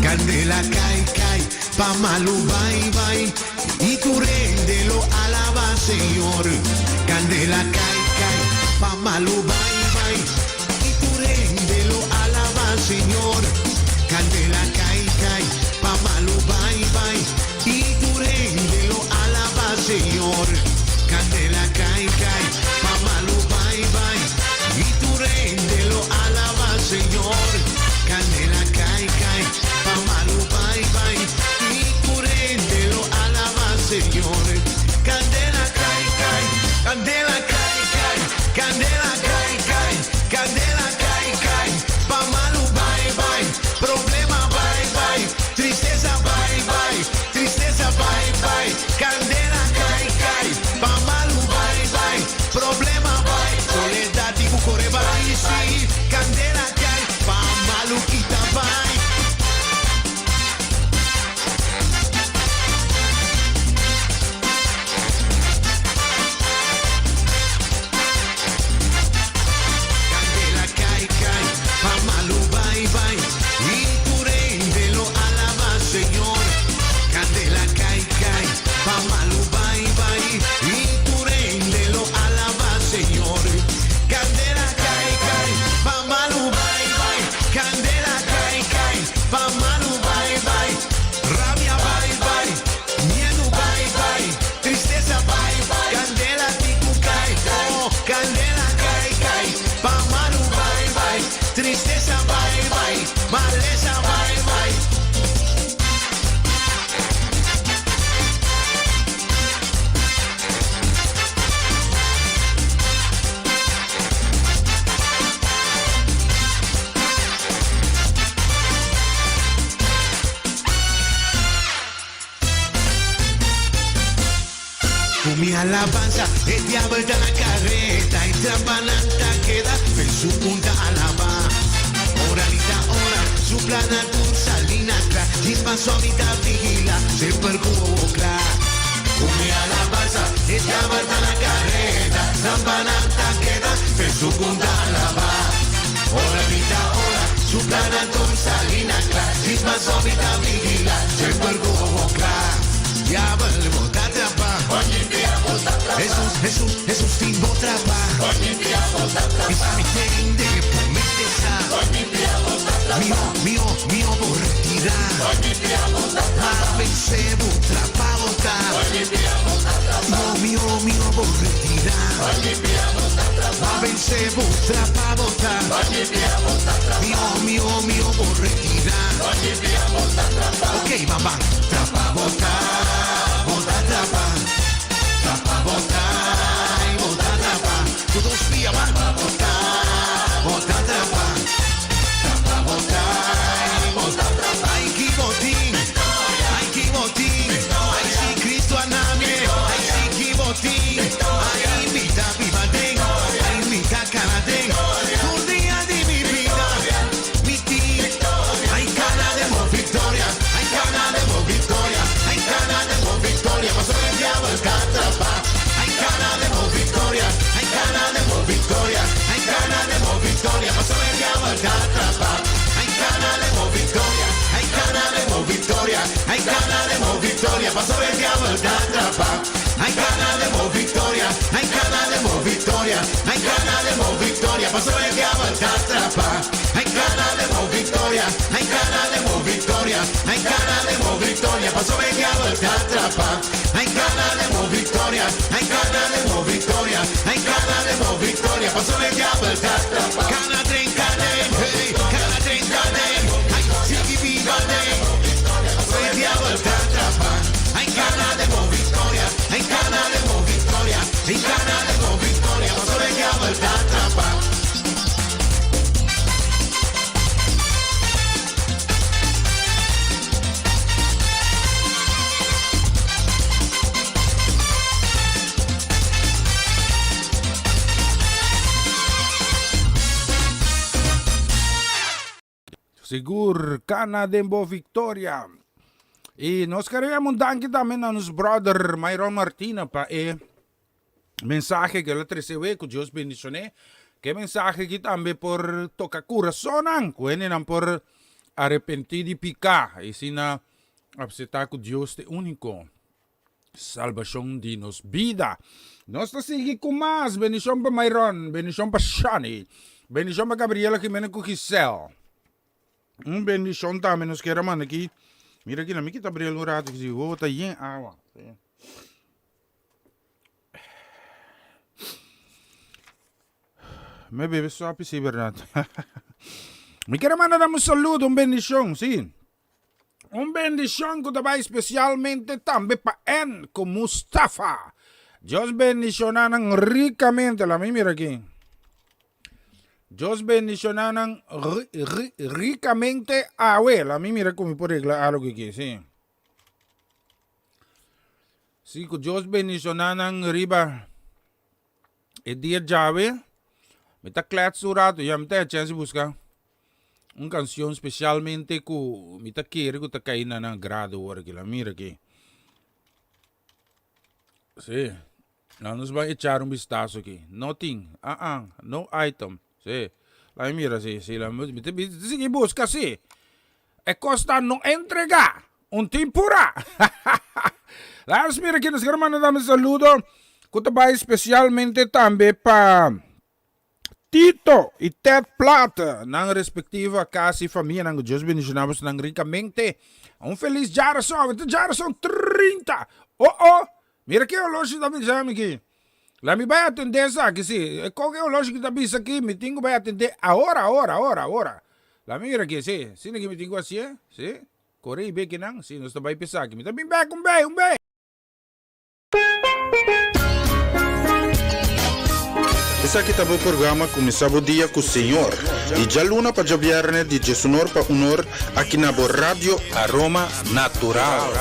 Candela, cae, pa' malo, bye, bye, y tú réndelo, alaba, Señor. Candela, cae, pa' malo, bye, bye, y tú réndelo, alaba, Señor. Candela, cae, pa' malo, bye, bye, y tú réndelo, alaba, Señor. Candela, cae, pa' malo, bye, bye, y tú réndelo, alaba, Señor. Candela, cae, pa' malo, bye, bye, y tú réndelo, alaba, Señor. Candela, cae, candela, cae, candela, cae, candela, cae, pa' malo, bye, bye, problema, bye, bye, tristeza, bye, bye, tristeza, bye, bye. Candela, cae, pa' malo, bye, bye, problema, bye, soledad y bucore, bye, sí. Candela, cae, pa' malo, quita, bye. Candela, cae, pa' malo, bye, bye, y tú réndelo, alaba, Señor. Candela, cae, pa' malo, bye, bye, y tú réndelo, alaba, Señor. Candela, cae, pa' malo, bye, bye. Candela, cae, pa' malo, bye, bye. Rabia, bye, bye. Miedo, bye, bye. Tristeza, bye, bye. Candela, tico, cae, oh. Candela, cae, pa' malo, bye, bye. Tristeza, bye, bye. Maleza, bye, bye. Con mi alabanza, el diablo está en la carreta, y trampananta queda en su punta alaba. Oralita ora, su plana tu salina cra, chispa suavita vigila, se percubocla. Con mi alabanza, el diablo está en la carreta, trampananta queda en su punta alaba. Oralita ora, su plana tu salina cra, chispa suavita vigila, se percubocla. Diablo, bota atrapa. Jesús, sin botra pa. Y sa mi tende prometesa. Mio, por retirar. Mas vencer botra pa bota. Mio mio borretira. Ma vencevo trapa bota. Mio borretira. Ok, mamá. Trapa bota. Bota trapa. Trapa bota. Bota trapa. Todos via va. Bota. Bota trapa. Trapa bota. Bota trapa. Ai que botin. Ai que botin. Ai si Cristo aname. Ai si que botin. Ai mita vivaden. Ai mita canaden. Un día de mi vida. Mi team. Ai cana de mo victoria. Ai cana de mo victoria. Ai cana de mo victoria. Paso el diablo el catrapa. Ai cana de mo victoria. Ai cana de mo victoria. Ai cana de mo victoria. Paso el diablo el catrapa. Ai cana de mo victoria. Ai cana de mo victoria. Ai cana de mo victoria. Paso el diablo el catrapa. Ai cana de mo victoria. Ai cana de mo victoria. Ai cana de mo victoria. Paso el diablo el catrapa. Ai cana de mo victoria. Ai cana de mo victoria. Ai cana de mo victoria. Paso el diablo el catrapa. Ai cana de mo victoria. Ai cana de mo victoria. Ai cana de mo victoria. Paso el diablo el catrapa. Cana trenca de, hey, cana trenca de. Ay, si viva de. Paso el diablo el catrapa. Ai cana de mo victoria. Ai cana de mo victoria. Ai cana de mo victoria. Paso el diablo el catrapa. Sigur Cana Dembo Victoria. E nós queremos dar também a nos brother Myron Martina para mensagem que ele recebeu que Deus bendicionou. Que mensagem que também por tocar coração, que não por arrepentir de picar. E se na aceitar que Deus é único. Salvação de nos vida. Nós estamos seguindo com mais. Bendição para Myron, bendição para Shani, bendição para Gabriela Jimenez com Giselle. Bendição também nos queremos aqui. Mira aqui, na minha kita brilha no rato que se volta em água. Me bebe só a piscina, verdade. Me quero mandar um saludo, bendição, sim. Bendição que também especialmente também para En com Mustafa. Deus bendicionaram ricamente, lá mira aqui. Deus bendicionaram ricamente a ela. Me mira como por algo aqui, sim. Sim, que Deus bendicionaram riba. E dia jave. Me tá claro surado, já me tá chance buscar uma canção especialmente que me tá querer que tá caindo na grado hora que lá mira aqui. Sim. Nós nos vamos echar vistazo aqui. Nothing. No item. Sí, la mira, sí, la si busca, sí. E costa no entregar un tempura. La mira que nos hermanos damos saludo. Que especialmente también para Tito e Ted Plata, na respectiva casa e família, na Deus bendicionamos nang ricamente. Feliz Jarason, Jarason 30. Mira que o loja da minha aqui. Lá me vai atender essa aqui, sim. Qual é o lógico da bisa aqui? Me tenho vai atender agora. Lá mira aqui, sim. Sim, aqui me tenho assim, sim. Correio bem que não, sim. Nós também pensar aqui. Me também vai com bem, Esse aqui tá o programa Começava o Dia com o Senhor. E já luna para o viernes de Jesus para honor aqui na Rádio Aroma Natural.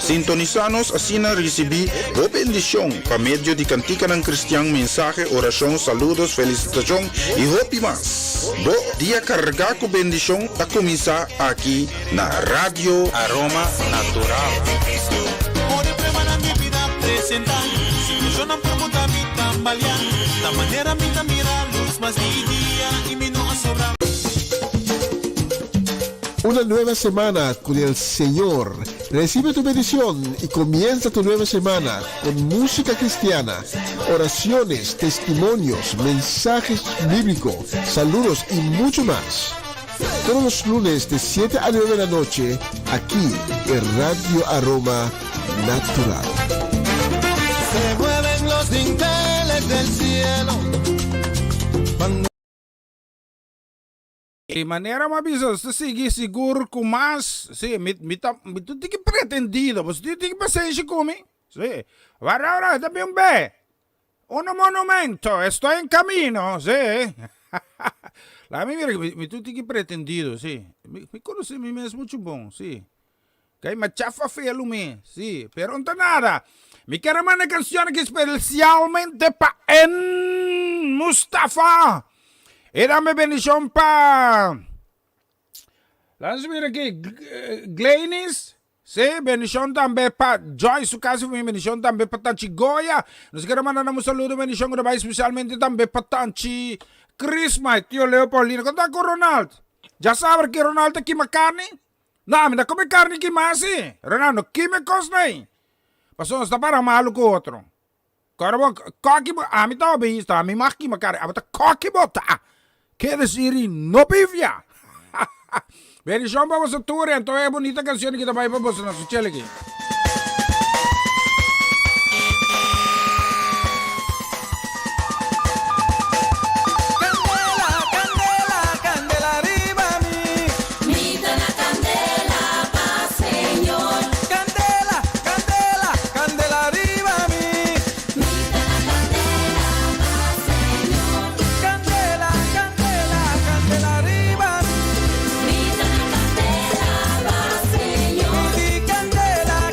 Sintonizanos assim na recebi o bendição para meio de cantica ng cristiano, mensagem, oração, saludos, felicitação e hope mas. Bo dia carregar com bendição a começar aqui na Rádio Aroma Natural. Una nueva semana con el Señor. Recibe tu bendición y comienza tu nueva semana con música cristiana, oraciones, testimonios, mensajes bíblicos, saludos y mucho más. Todos los lunes de 7 a 9 de la noche, aquí en Radio Aroma natural. Se mueven los dinteles del cielo. De maneira mabisa, se sigue seguro com mais, sim, tu tem que pretendido, você tem que paciência comigo, sim. Agora, também bem. Un monumento, estou em caminho, sim. Lá me mira, me tu tem que pretendido, sim. Me conhece me mesmo muito bom, sim. Que me chafa feio me, sim. Pero não nada. Me quero uma canção que especialmente para Mustafa. E dame bendición pa... Laten we aqui. Glenis. Sí, bendición também pa Joyce, su caso foi bendición também pa Tanchi Goya. Nós queremos mandar um saludo, bendición grabada especialmente também pa Tanchi Crisma e tio Leopoldino. Conta com Ronaldo. Já sabe que Ronaldo aqui ma carne? Não, me dá come carne aqui mais, sim. Ronaldo, que me costa aí? Passou, está para malo com outro. Caramba, coque... Ah, me tá bem, está. Me marque ma carne. Ah, mas tá coque bota. Quer dizer, no pivia. Bendición para você, Ture. Então é bonita canção que também para você na sua aqui. Candela,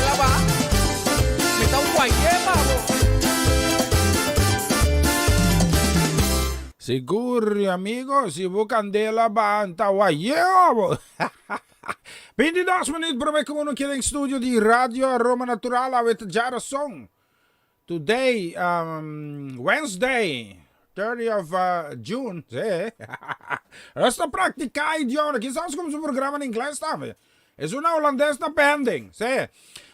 candela ba? Mita un guaye, babo. Seguro, amigo, si bu candela ba ang tawayo. 22 minutos para como no queda em estúdio de Radio Aroma Natural with Jara Song. Today, Wednesday, 30 of June. Esta praticar idioma. Aqui estamos com um programa em inglês também. É uma holandesa na pending.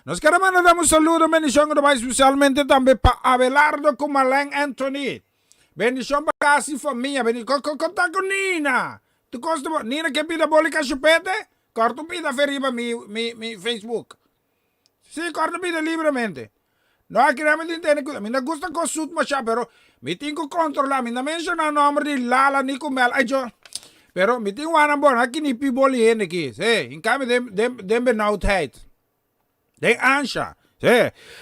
Nós queremos mandar um saludo, bendição, especialmente também para Abelardo Kumaleng Anthony. Bendição para casa e família. Conta com Nina. Tu gosta de Nina que pida bolica chupete? Corta pida feriba mi Facebook. Sim, corta pida livremente. Não queremos entender. Me não gosta com sud mas pero me tenho que controlar. Me não menciona o nome de Lala Nicomel. Pero me tenho uma bom aqui ni piboli heen aqui. Em cambio de benauwdheid. De ansja.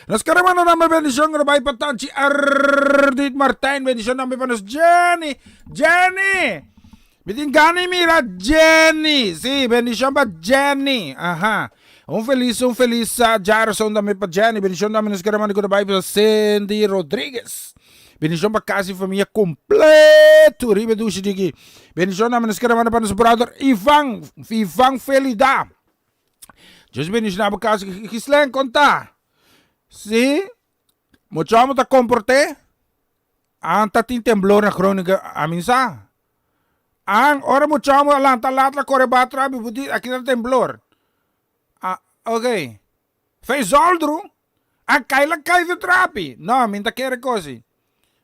Nós queremos mandar uma bendição para o Patanchi Ardit Martijn. Bendição para nós Jenny. Me Gani mira Jenny. Bendição para Jenny. Aha. Feliz Jarson também para Jenny. Bendição também nós queremos mandar para Cindy Rodrigues. Bendição para casa e família completo. Ribe duche digi. Bendição também nós queremos mandar para nosso brother Ivan Felida. Deus bendição para casa que se lhe contar. Sim, mochamo ta comporte, ang tating temblor na kronika aminsa. Ang ora mochamo lanta korebatra bibuti aqui na temblor. Okay. Fez oldro, ang kaila de trapi. No, minta quer coisa.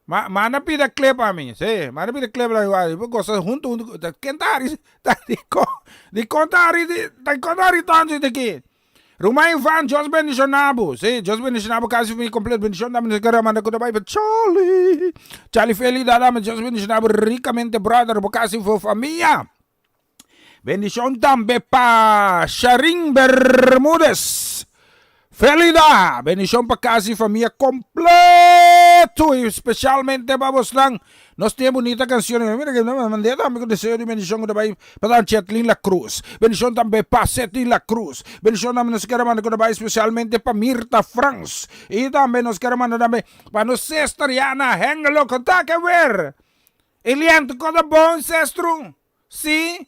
Mana pida klep a mim, mana pida klep lá eu gosto junto kentari, de contari tanto daqui. Rumah Ivan, Jos bendicionado, Jos bendicionado, caso me completo, bendicionado, me queremos com o Charlie felicidade, Jos bendicionado, ricamente brother, por causa de família. Bendição também para Sharin Bermúdez. Felicidade, bendição para casa e família completo, especialmente para vocês. Nós temos bonita canção. Mira que não mandei também com desejo de bendição para Chetlin La Cruz. Bendição também para Seti La Cruz. Bendição também nós queremos mandar especialmente para Mirta Franz. E também nós queremos mandar também para nós Cestariana Hengelo. Conta que ver. Eliane, tu conta bom, Cestro? Sim?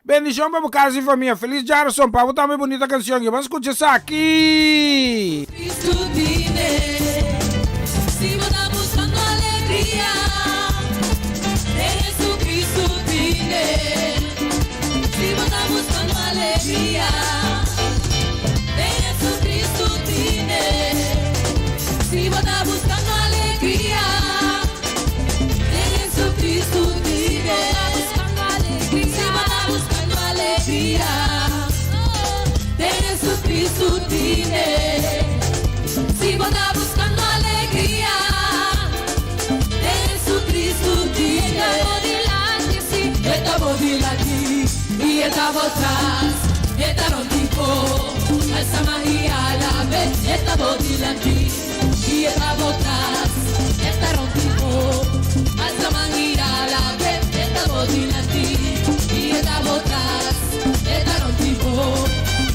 Bendição para casa e família. Feliz Jarson, para também bonita canção. Vamos escutar isso aqui. Si vos estás buscando alegría, Jesucristo tiene. Estamos delante y estamos atrás, estamos tipo, alza María a la vez. Estamos delante y estamos atrás, estamos tipo, alza María a la vez. Estamos delante y estamos atrás, estamos tipo,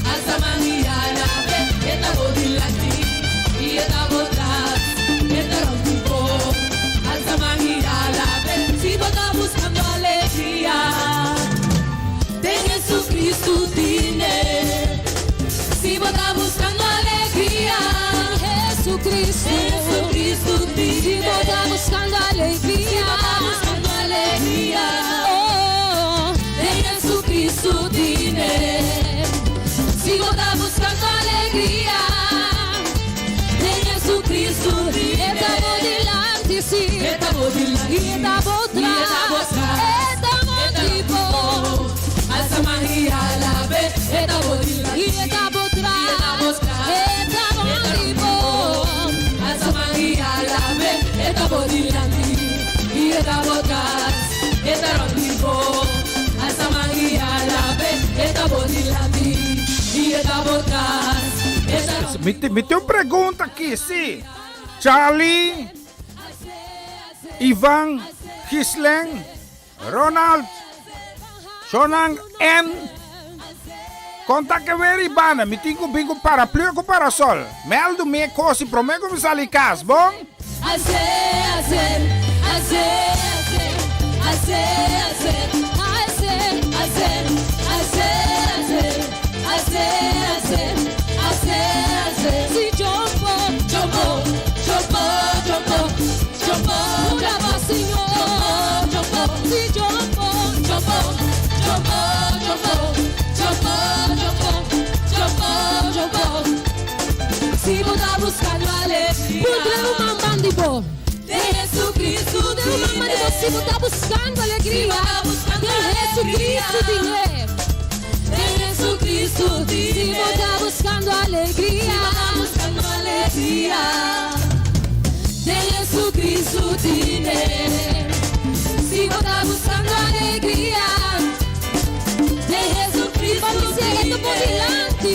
alza María a la vez. Estamos delante y estamos atrás, estamos tipo, alza María a la vez. Si vos estás buscando alegría, de Jesucristo tiene. Si vos estás buscando alegría, Jesucristo tiene. Si vos estás buscando alegría, oh, de Jesucristo tiene. Si vos estás buscando alegría, de Jesucristo tiene. Estamos delante, sí. Estamos delante y estamos atrás. Estamos tipo, alza María a la vez. Estamos delante y estamos atrás. Estamos tipo, alza María a la vez. Estamos delante y estamos atrás. Estamos tipo, alza María a la vez. Estamos delante y estamos atrás. Me tem uma pergunta aqui, sim. Charlie, Ivan, Gislen, Ronald, Sonang N. Conta que veri bana, mi tingo bingo para plio com parasol. Meldo me cosi promego me sali cas, bom? Si vos estás buscando alegría, pudre un mandibo de Jesucristo, de un mandibo. Si vos estás buscando alegría, de Jesucristo, dile. De Jesucristo, si vos estás buscando alegría, de Jesucristo, dile. Si vos estás buscando alegría, de Jesucristo, dile. Por delante.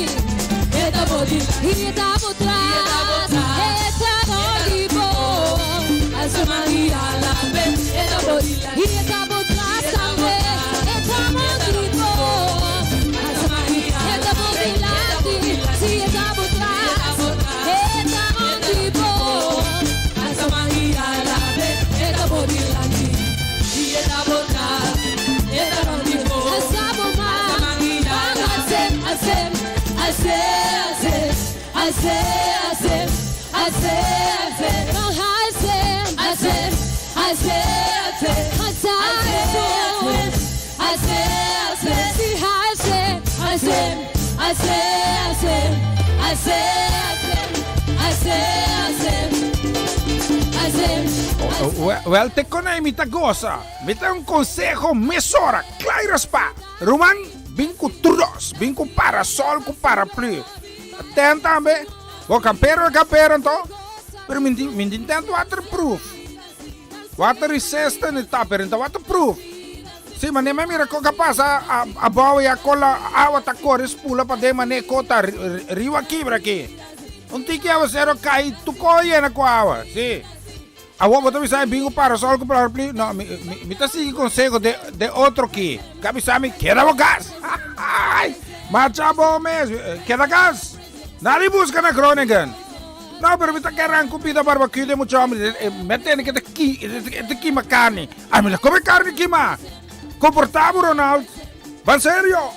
Y está por atrás, está vivo. Alza María la vez, está por delante. Y está por atrás también, está vivo. Alza María, está por delante. Sí, está por atrás, está vivo. Alza María la vez, está por delante. Y está por atrás, está vivo. Alza María, Wel, te conai mita goza. Mita un consejo mesora, claro spa. Roman, binco turdos, binco parasol com paraplu. Tenta be, o campero então. Pero mintin tento waterproof. Water resistant e tapper, então waterproof. Sim, mas nem me mira co capaz a boa e a cola água tá cores pula para de mané cota riwa quebra aqui. Um tique a você cai tu coia com água, sim. A boa botar me sai bingo parasol com paraplu. Não, me tá seguindo conselho de outro aqui. Cabe sabe queda o gás. Ai, marcha bom mesmo, queda gás. Nari busca na Groningen. Não, pero me tá querendo comida barbecue de muito homem. Metendo que te quima carne. Ah, me la come carne quima. Comportavo Ronald. Van serio.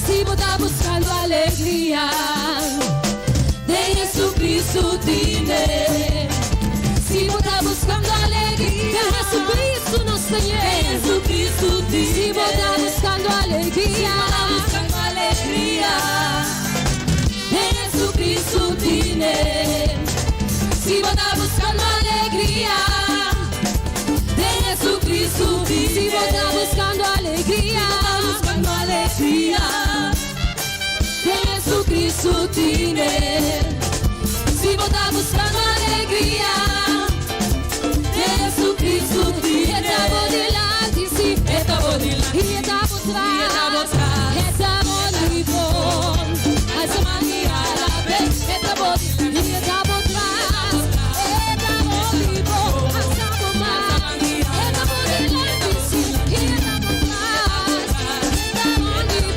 Si vos estás buscando alegría, de Jesucristo dile. Si vos estás buscando alegría, de Jesucristo no Señor. De Jesucristo dile. Si vos estás buscando alegría, de Jesucristo dile. Si vos estás buscando alegría, de Jesucristo dile. Si vos estás buscando alegría, de Jesucristo dile. Si vos estás buscando alegría, de Jesucristo dile. Está por delante, sí, está por delante. Y está por atrás, está por vivo. Alza María la vez, está por delante. Y está por atrás, está por vivo. Alza María, está por delante, sí, y está por atrás, está por vivo.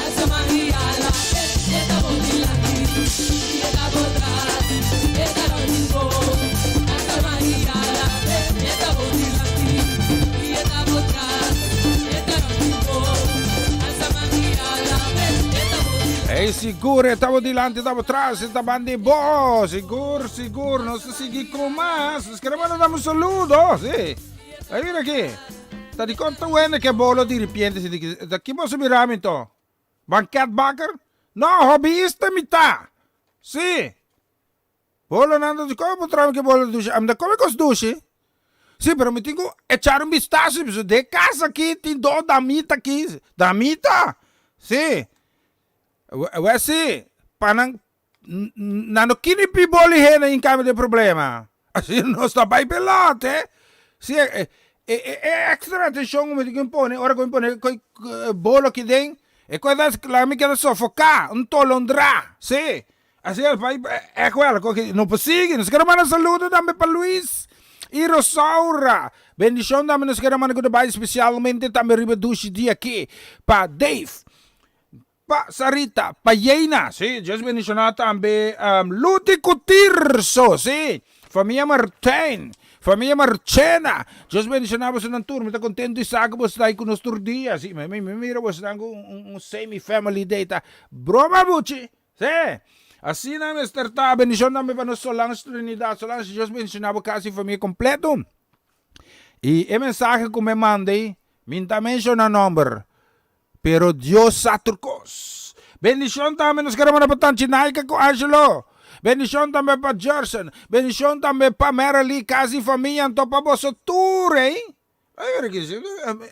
Alza María la vez, está por delante. Y está por atrás, está por vivo. Alza María la vez, está por delante. Y está por atrás, está por vivo. Alza María la vez, está por delante. Ei, seguro, estava delante, estava atrás, estava de boa. Seguro, não se seguir com mais. Escrevendo, dá um saludo, sim. Aí, vira aqui. Tá de conta o que é bolo de repente. Daqui você mirar, então. Banquete baker? Não, hobbyista me tá. Sim. Bolo nada de como tramo que bolo duche. Anda come com os duche? Sim, pero me tenho echar um vistazo. De casa aqui, tem do damita aqui. Damita? Sim. Ué, sim. Panang, nano kini pi boli hena in cambio de problema. Assim não está bem pelado, eh? Sim, extra atenção me digo impone. Ora com impone bolo aqui dentro. E quando la mi queda sofocar, un tolondrà, sì. Así el país, bueno, no persigue. Nos queremos mandar saludos también para Luis y Rosaura. Bendición también nos queremos mandar goodbye especialmente también ribedushi dia aqui para Dave, para Sarita, para Yeina, sí, Dios bendicionado también Lútico Tirso, sí, familia Martín. Familia Marchena, Dios bendicionado en turno, está contento y saca vos ahí con nuestros días, sí, me mira vos dando un semi-family data, broma buchi, sí, así na Mr. Ta, bendición también para nuestro Solange Trinidad, Solange, Dios bendicionado casi familia completo, y el mensaje que me mandé, minta menciona nombre, pero Dios saturcos, bendición también nos queremos reportar Chinaika con Angelo, bendición también para Gerson. Bendición también para Merely, casi familia. Entonces para vosotros, ¿eh?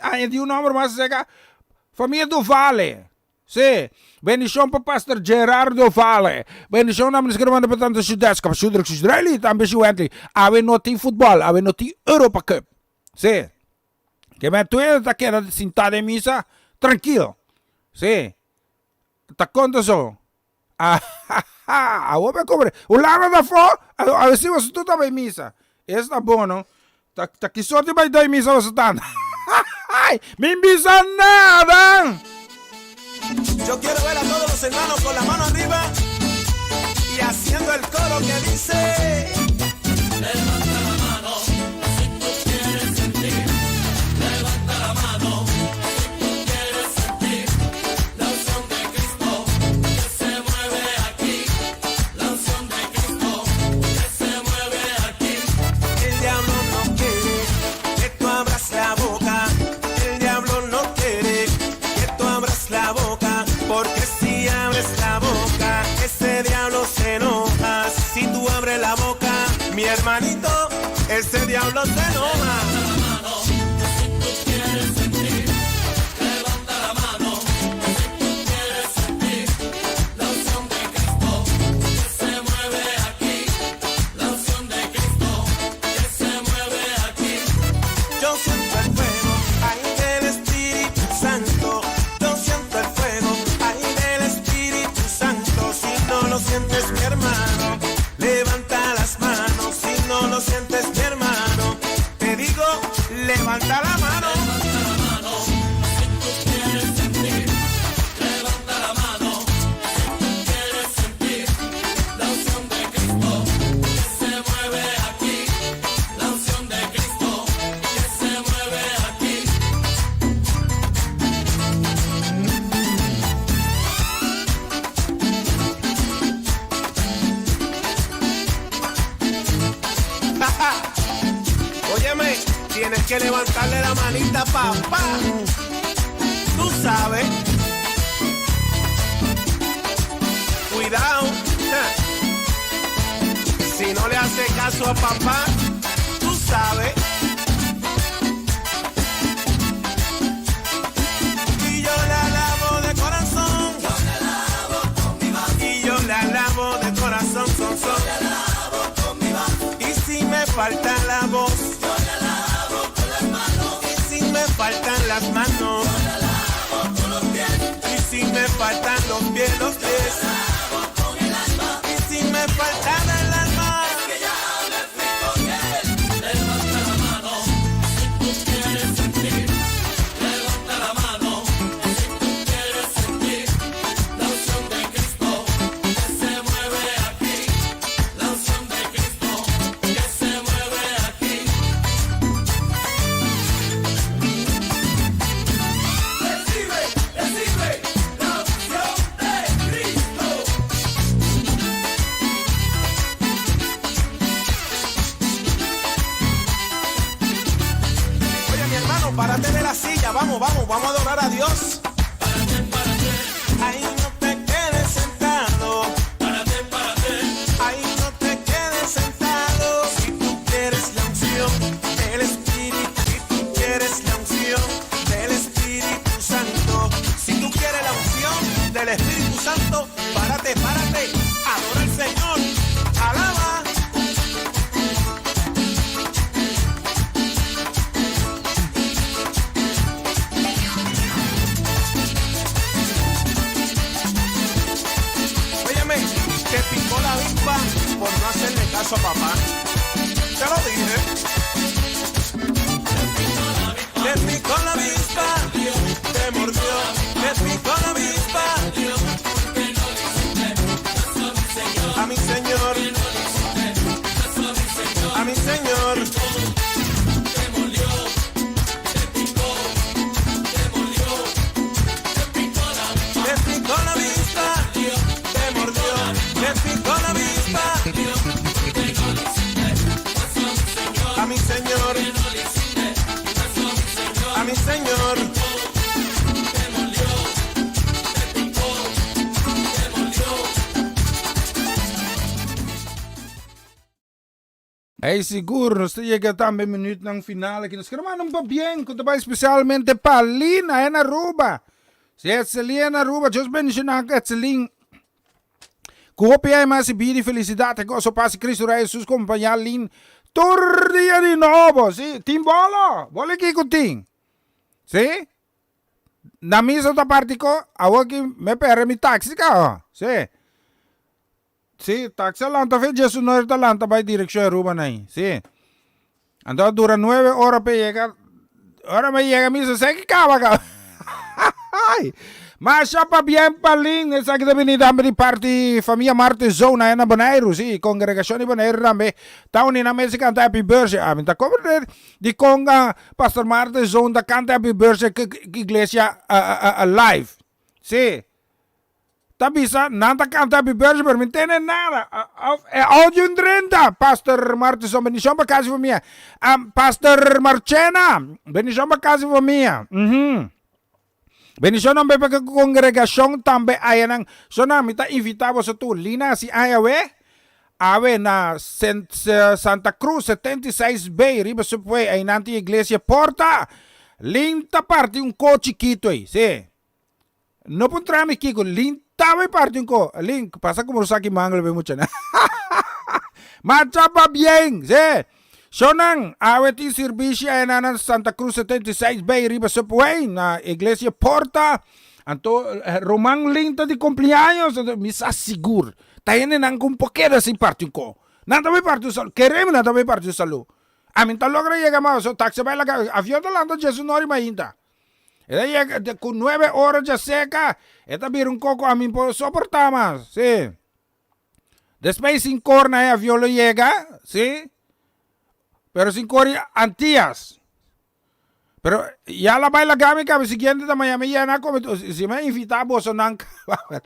Hay un nombre más acá. Familia do Vale. Sí. Bendición para Pastor Gerardo Vale. Bendición también nos queremos mandar para tanto ciudades. Como ciudades israelí, también ciudades. Ave noti fútbol. Ave noti Europa Cup. Sí. Que me tuve de quedar sentado en misa. Tranquilo. Sí. ¿Te conto eso? Vou me cobrir. O lado da fó, a ver se você tu tá bem missa. Esse tá bom, não? Tá que sorte vai dar missa você tá. Me misa nada. Yo quiero ver a todos los hermanos con la mano arriba y haciendo el coro que dice: levanta la mano si tú quieres sentir. Levanta la mano si tú quieres sentir la unción de Cristo que se mueve aquí. La unción de Cristo que se mueve aquí. El diablo no quiere que tú abras la boca. El diablo no quiere que tú abras la boca. Porque si abres la boca, ese diablo se enoja. Si tú abres la boca, mi hermanito, ese diablo se enoja. Sientes mi hermano, levanta las manos. Si no lo sientes mi hermano, te digo, levanta la mano. Levanta la mano, si tú quieres sentir. Levanta la mano, si tú quieres sentir la unción de Cristo que se mueve aquí. La unción de Cristo que se mueve aquí. Óyeme, tienes que levantarle la manita, papá. Tú sabes. Cuidado. Si no le hace caso a papá, tú sabes. Y yo la lavo de corazón. Yo la lavo con mi voz. Y yo la lavo de corazón, son. Y si me falta la voz, yo la lavo con las manos. Y si me faltan las manos, yo la lavo con los pies. Y si me faltan los pies, yo la lavo con el alma. Y si me faltan el alma, es que ya me fui con él. Levanta la mano si tú quieres sentir. Levanta la mano si tú quieres sentir la unción de Cristo que se mueve aquí. La unción de Cristo que se mueve aquí. Recibe la unción de Cristo. Oye, mi hermano, párate de la silla, vamos a adorar a Dios. Ahí no te quedes sentado. Ahí no te quedes sentado. Si tú quieres la unción del Espíritu, si tú quieres la unción del Espíritu Santo, si tú quieres la unción del Espíritu Santo, párate, adora al Señor, alaba. eso, papá. Te lo dije. Te picó la avispa, te mordió. Te picó la avispa. A mi Señor. A mi Señor. A mi Señor, a mi Señor. Hey, seguro, usted llega también minuto ng finale. Que nos queremos pa bien, kung tabay especialmente pa Lina, en Aruba. Si Etzelina Aruba, Diyos bendicionan ka, Etzelin. Kopia ay mas ibidi felicidade ko so pasi Cristo Rey Jesus compañía Lin. Turdia di novo, si? Timbolo, vole ki kuting. Si? Na misa ta parte ko, awo ki me pere mi taxi ka, si? Si, taxi lang ta fe Jesus no ta lang ta by direction Aruba na si? Ando dura 9 horas pe llega. Ahora me llega misa se que acaba ka. Ay. Mas siya pa bien paling sa kita binidambe di party familia Marte Zona na Bonaire, si congregación di Bonaire nambe taon ni namin si kanta happy birthday amin ta cover di conga Pastor Marte Zona da kanta happy birthday ke iglesia live, si tabisa nanta kanta happy birthday per mintene nada audio 30 Pastor Marte Zona bendición pa kasi familia Pastor Marchena bendición pa kasi familia bendición ang bebe kongregasyon tambe ayan ang so na mita invitabo sa tu Lina si Ayawe awe na Santa Cruz 76 Bay riba supwe ay nanti iglesia porta linta parte un ko chiquito si no puntrami kiko linta may parte un ko link pasa como saki mangle be mucha na machapa bien si Sonang, awet y servicio en Santa Cruz 76 Bay, Riba Subway, na Iglesia Porta, anto Romang Linta de cumpleaños, misa sigur. Tayo nang kung pokera si party ko. Nata may party salo, kerem nata may party salo. Amin talogra llega más, so taxi ba laga, avión talando Jesus nori mainta. Eda llega con 9 horas ya seca, eta bir un coco amin po soportamos, sí. Después sin corna avión lo llega, sí. Pero sin corri antías. Pero ya la baila gami kami siguiente de Miami ya na come si me invitamos a nanka.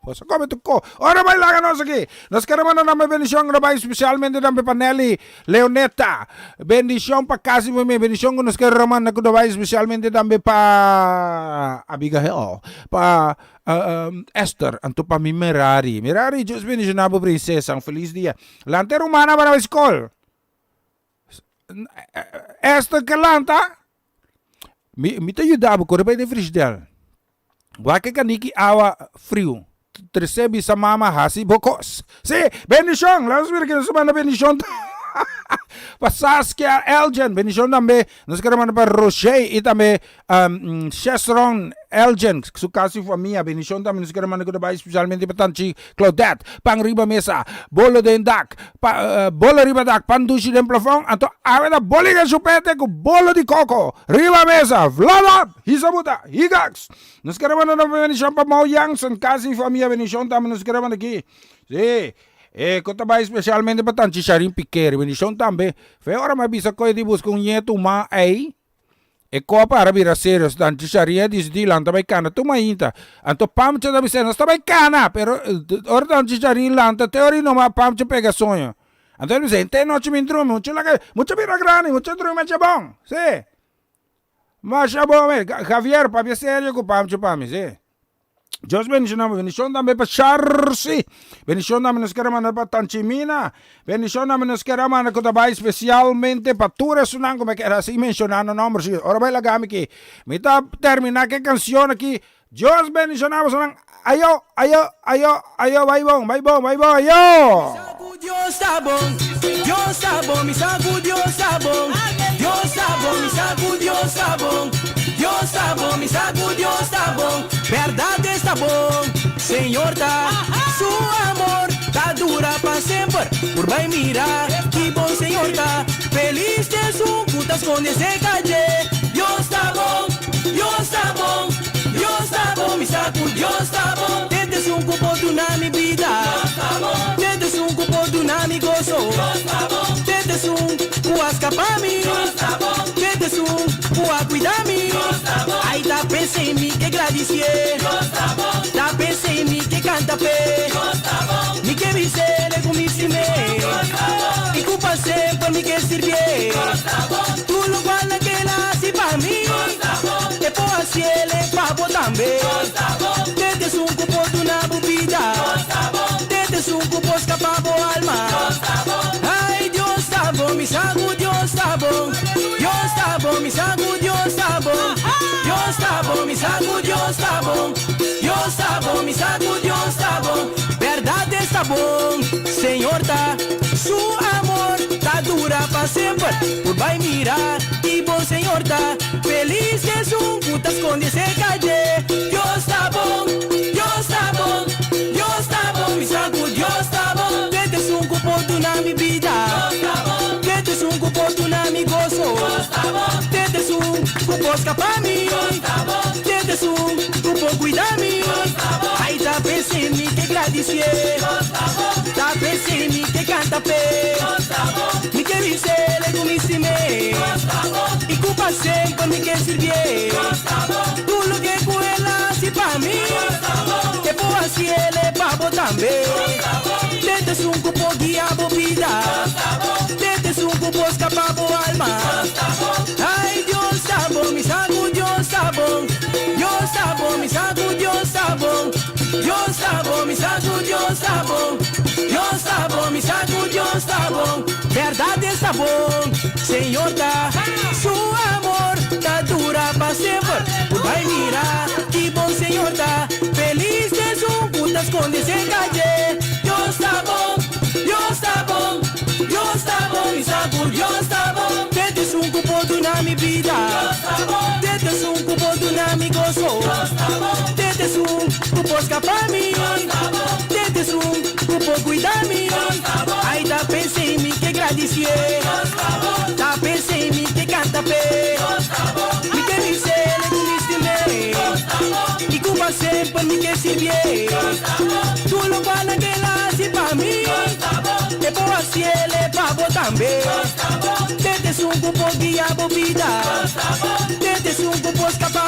Pues come tu ko. Ora baila ganos aquí. Nos queremos na bendición na especialmente na Panelli Leoneta. Bendición pa kasi mo bendición ko nos queremos na kudo especialmente na pa Abigail. Pa Esther, anto pa mi Merari. Merari, Diyos bendicionado princesa. Ang feliz dia. Lante rumana para school. Esta calanta me te ajudava com o frigideira. Guaque caniki awa frio. Recebe sa mama hasi bocos. Si, bendición. Vamos ver que nos manda bendición. Pa Saskia Elgen, bendición también. Nos queremos para Rocher y también Chesron Elgen, su casi familia. Bendición también nos queremos para especialmente para Tanchi Claudette, Pang Riba Mesa, Bolo de Indak, Bolo Riba Dak, Pandushi de Plafón, Anto Aveda Boliga Chupete con Bolo de Coco, Riba Mesa, Vlada, Hisabuta, Higax. Nos queremos para bendición para Mau Yang, son casi familia. Bendición también nos queremos aquí. Sí. Kota ba especialmente para Tanchi Sharin Piquer, bendición también. Fe ora mabisa ko di busco un nieto ma ay. Ko para vira serios Tanchi Sharin dis di lanta bay kana tu mainta. Anto pamcha da bisena sta bay kana, pero ora Tanchi Sharin lanta teori no ma pamcha pega sonho. Anto mi sente noche mi drume, mucho vira grani, mucho drume chabon. Sí. Ma chabon, Javier, pa serio ko pamcha pami, sí. Dios bendición también para Charsi, bendición también nos queremos para Tanchimina, bendición también nos queremos especialmente para Tura Sunango, me queda así mencionando nombres. Ahora voy a la gama aquí, me está terminar qué canción aquí. Dios bendicionamos ayo, ayo. Dios está bon, mi saco Dios está bon, Dios está bon, mi saco Dios está bon, Dios está bon, mi saco Dios está bon, verdad está bon, Señor está, su amor está duro. dura para sempre. Por vai mirar, que bom Senhor tá. Feliz de su putas con ese calle. Dios está bom, Dios está bom, Dios está bom, mi saco, Dios está bom. Desde un cupo de una mi vida, Dios está bom. Desde un cupo de una mi gozo, Dios está bom. Desde un puasca pa' mí, Dios está bom. Desde un pua cuidar mí, Dios está bom. Ay, da pensé en mí que agradecer, Dios está bom. Da pensé en mí que canta pe, Dios está bom. Mi que visere con mi cime, Dios está bom. Y culpa sempre mi que sirve, Dios está bom. Tú lo guardas que la hace pa' mí, Dios está bom. Te puedo hacer el papo también, Dios está bom. Desde un cupo de una bebida, Dios está bom. Desde un cupo escapado alma, Dios está bom. Ay, Dios está bom, mi saco, Dios está bom. Dios está bom, mi saco, Dios está bom. Dios está bom, mi saco, Dios está bom. Dios está bom, mi saco, Dios está bom. Verdad está bom, Señor tá. Su amor tá dura para sempre. Por vai mirar, que bom Senhor tá. Feliz es un putas con ese calle. Dios está bom, Dios está bom. Dios está bom, mi saco, Dios está bom. Desde un cupo de una mi vida, Dios está bom. Desde un cupo de una mi gozo, Dios está bom. Desde un cupo escapar mí, Dios está bom. Desde un cupo cuidar mí, Dios está bom. Ay, tá pensé en mí que agradecer, Dios está bom. Tá pensé en mí que canta pe, Dios está bom. Mi que dice le gumissime, Dios está bom. Y culpa sempre mi que sirve, Dios está bom. Tú lo que cuela si pa' mí, Dios está bom. Que puedo hacerle papo también, Dios está bom. Desde un cupo guía bobida, Dios está bom. Desde un cupo escapado alma, Dios está bom. Ay, Dios está bom, mi saco, Dios está bom. Dios está bom, mi saco, Dios está bom. Dios está bom, mi saco, Dios está bom. Dios está bom, mi saco, Dios está bom. Verdad está bom, Senhor tá. Su amor tá dura para sempre. Vai mirar, que bom Senhor tá. Feliz es un putas con ese calle. Dios está bom, Dios está bom. Dios está bom, mi saco, Dios está bom. Desde un cupo de una mi vida, Dios está bom. Desde un cupo de una mi gozo, Dios está bom. Desde un cupo escapar mí, Dios está bom. Desde un cupo cuidar mí, Dios está bom. Ay, da pensé en mí que agradecer, Dios está bom. Da pensé en mí que canta pe, Dios está bom. Mi que dice le gumissime, Dios está bom. Y culpa sempre mi que sirve, Dios está bom. Tú lo guardas que la hace pa' mí, Dios está bom. Te puedo hacerle papo también, Dios está bom. Desde un cupo guía bobida, Dios está bom. Desde un cupo escapado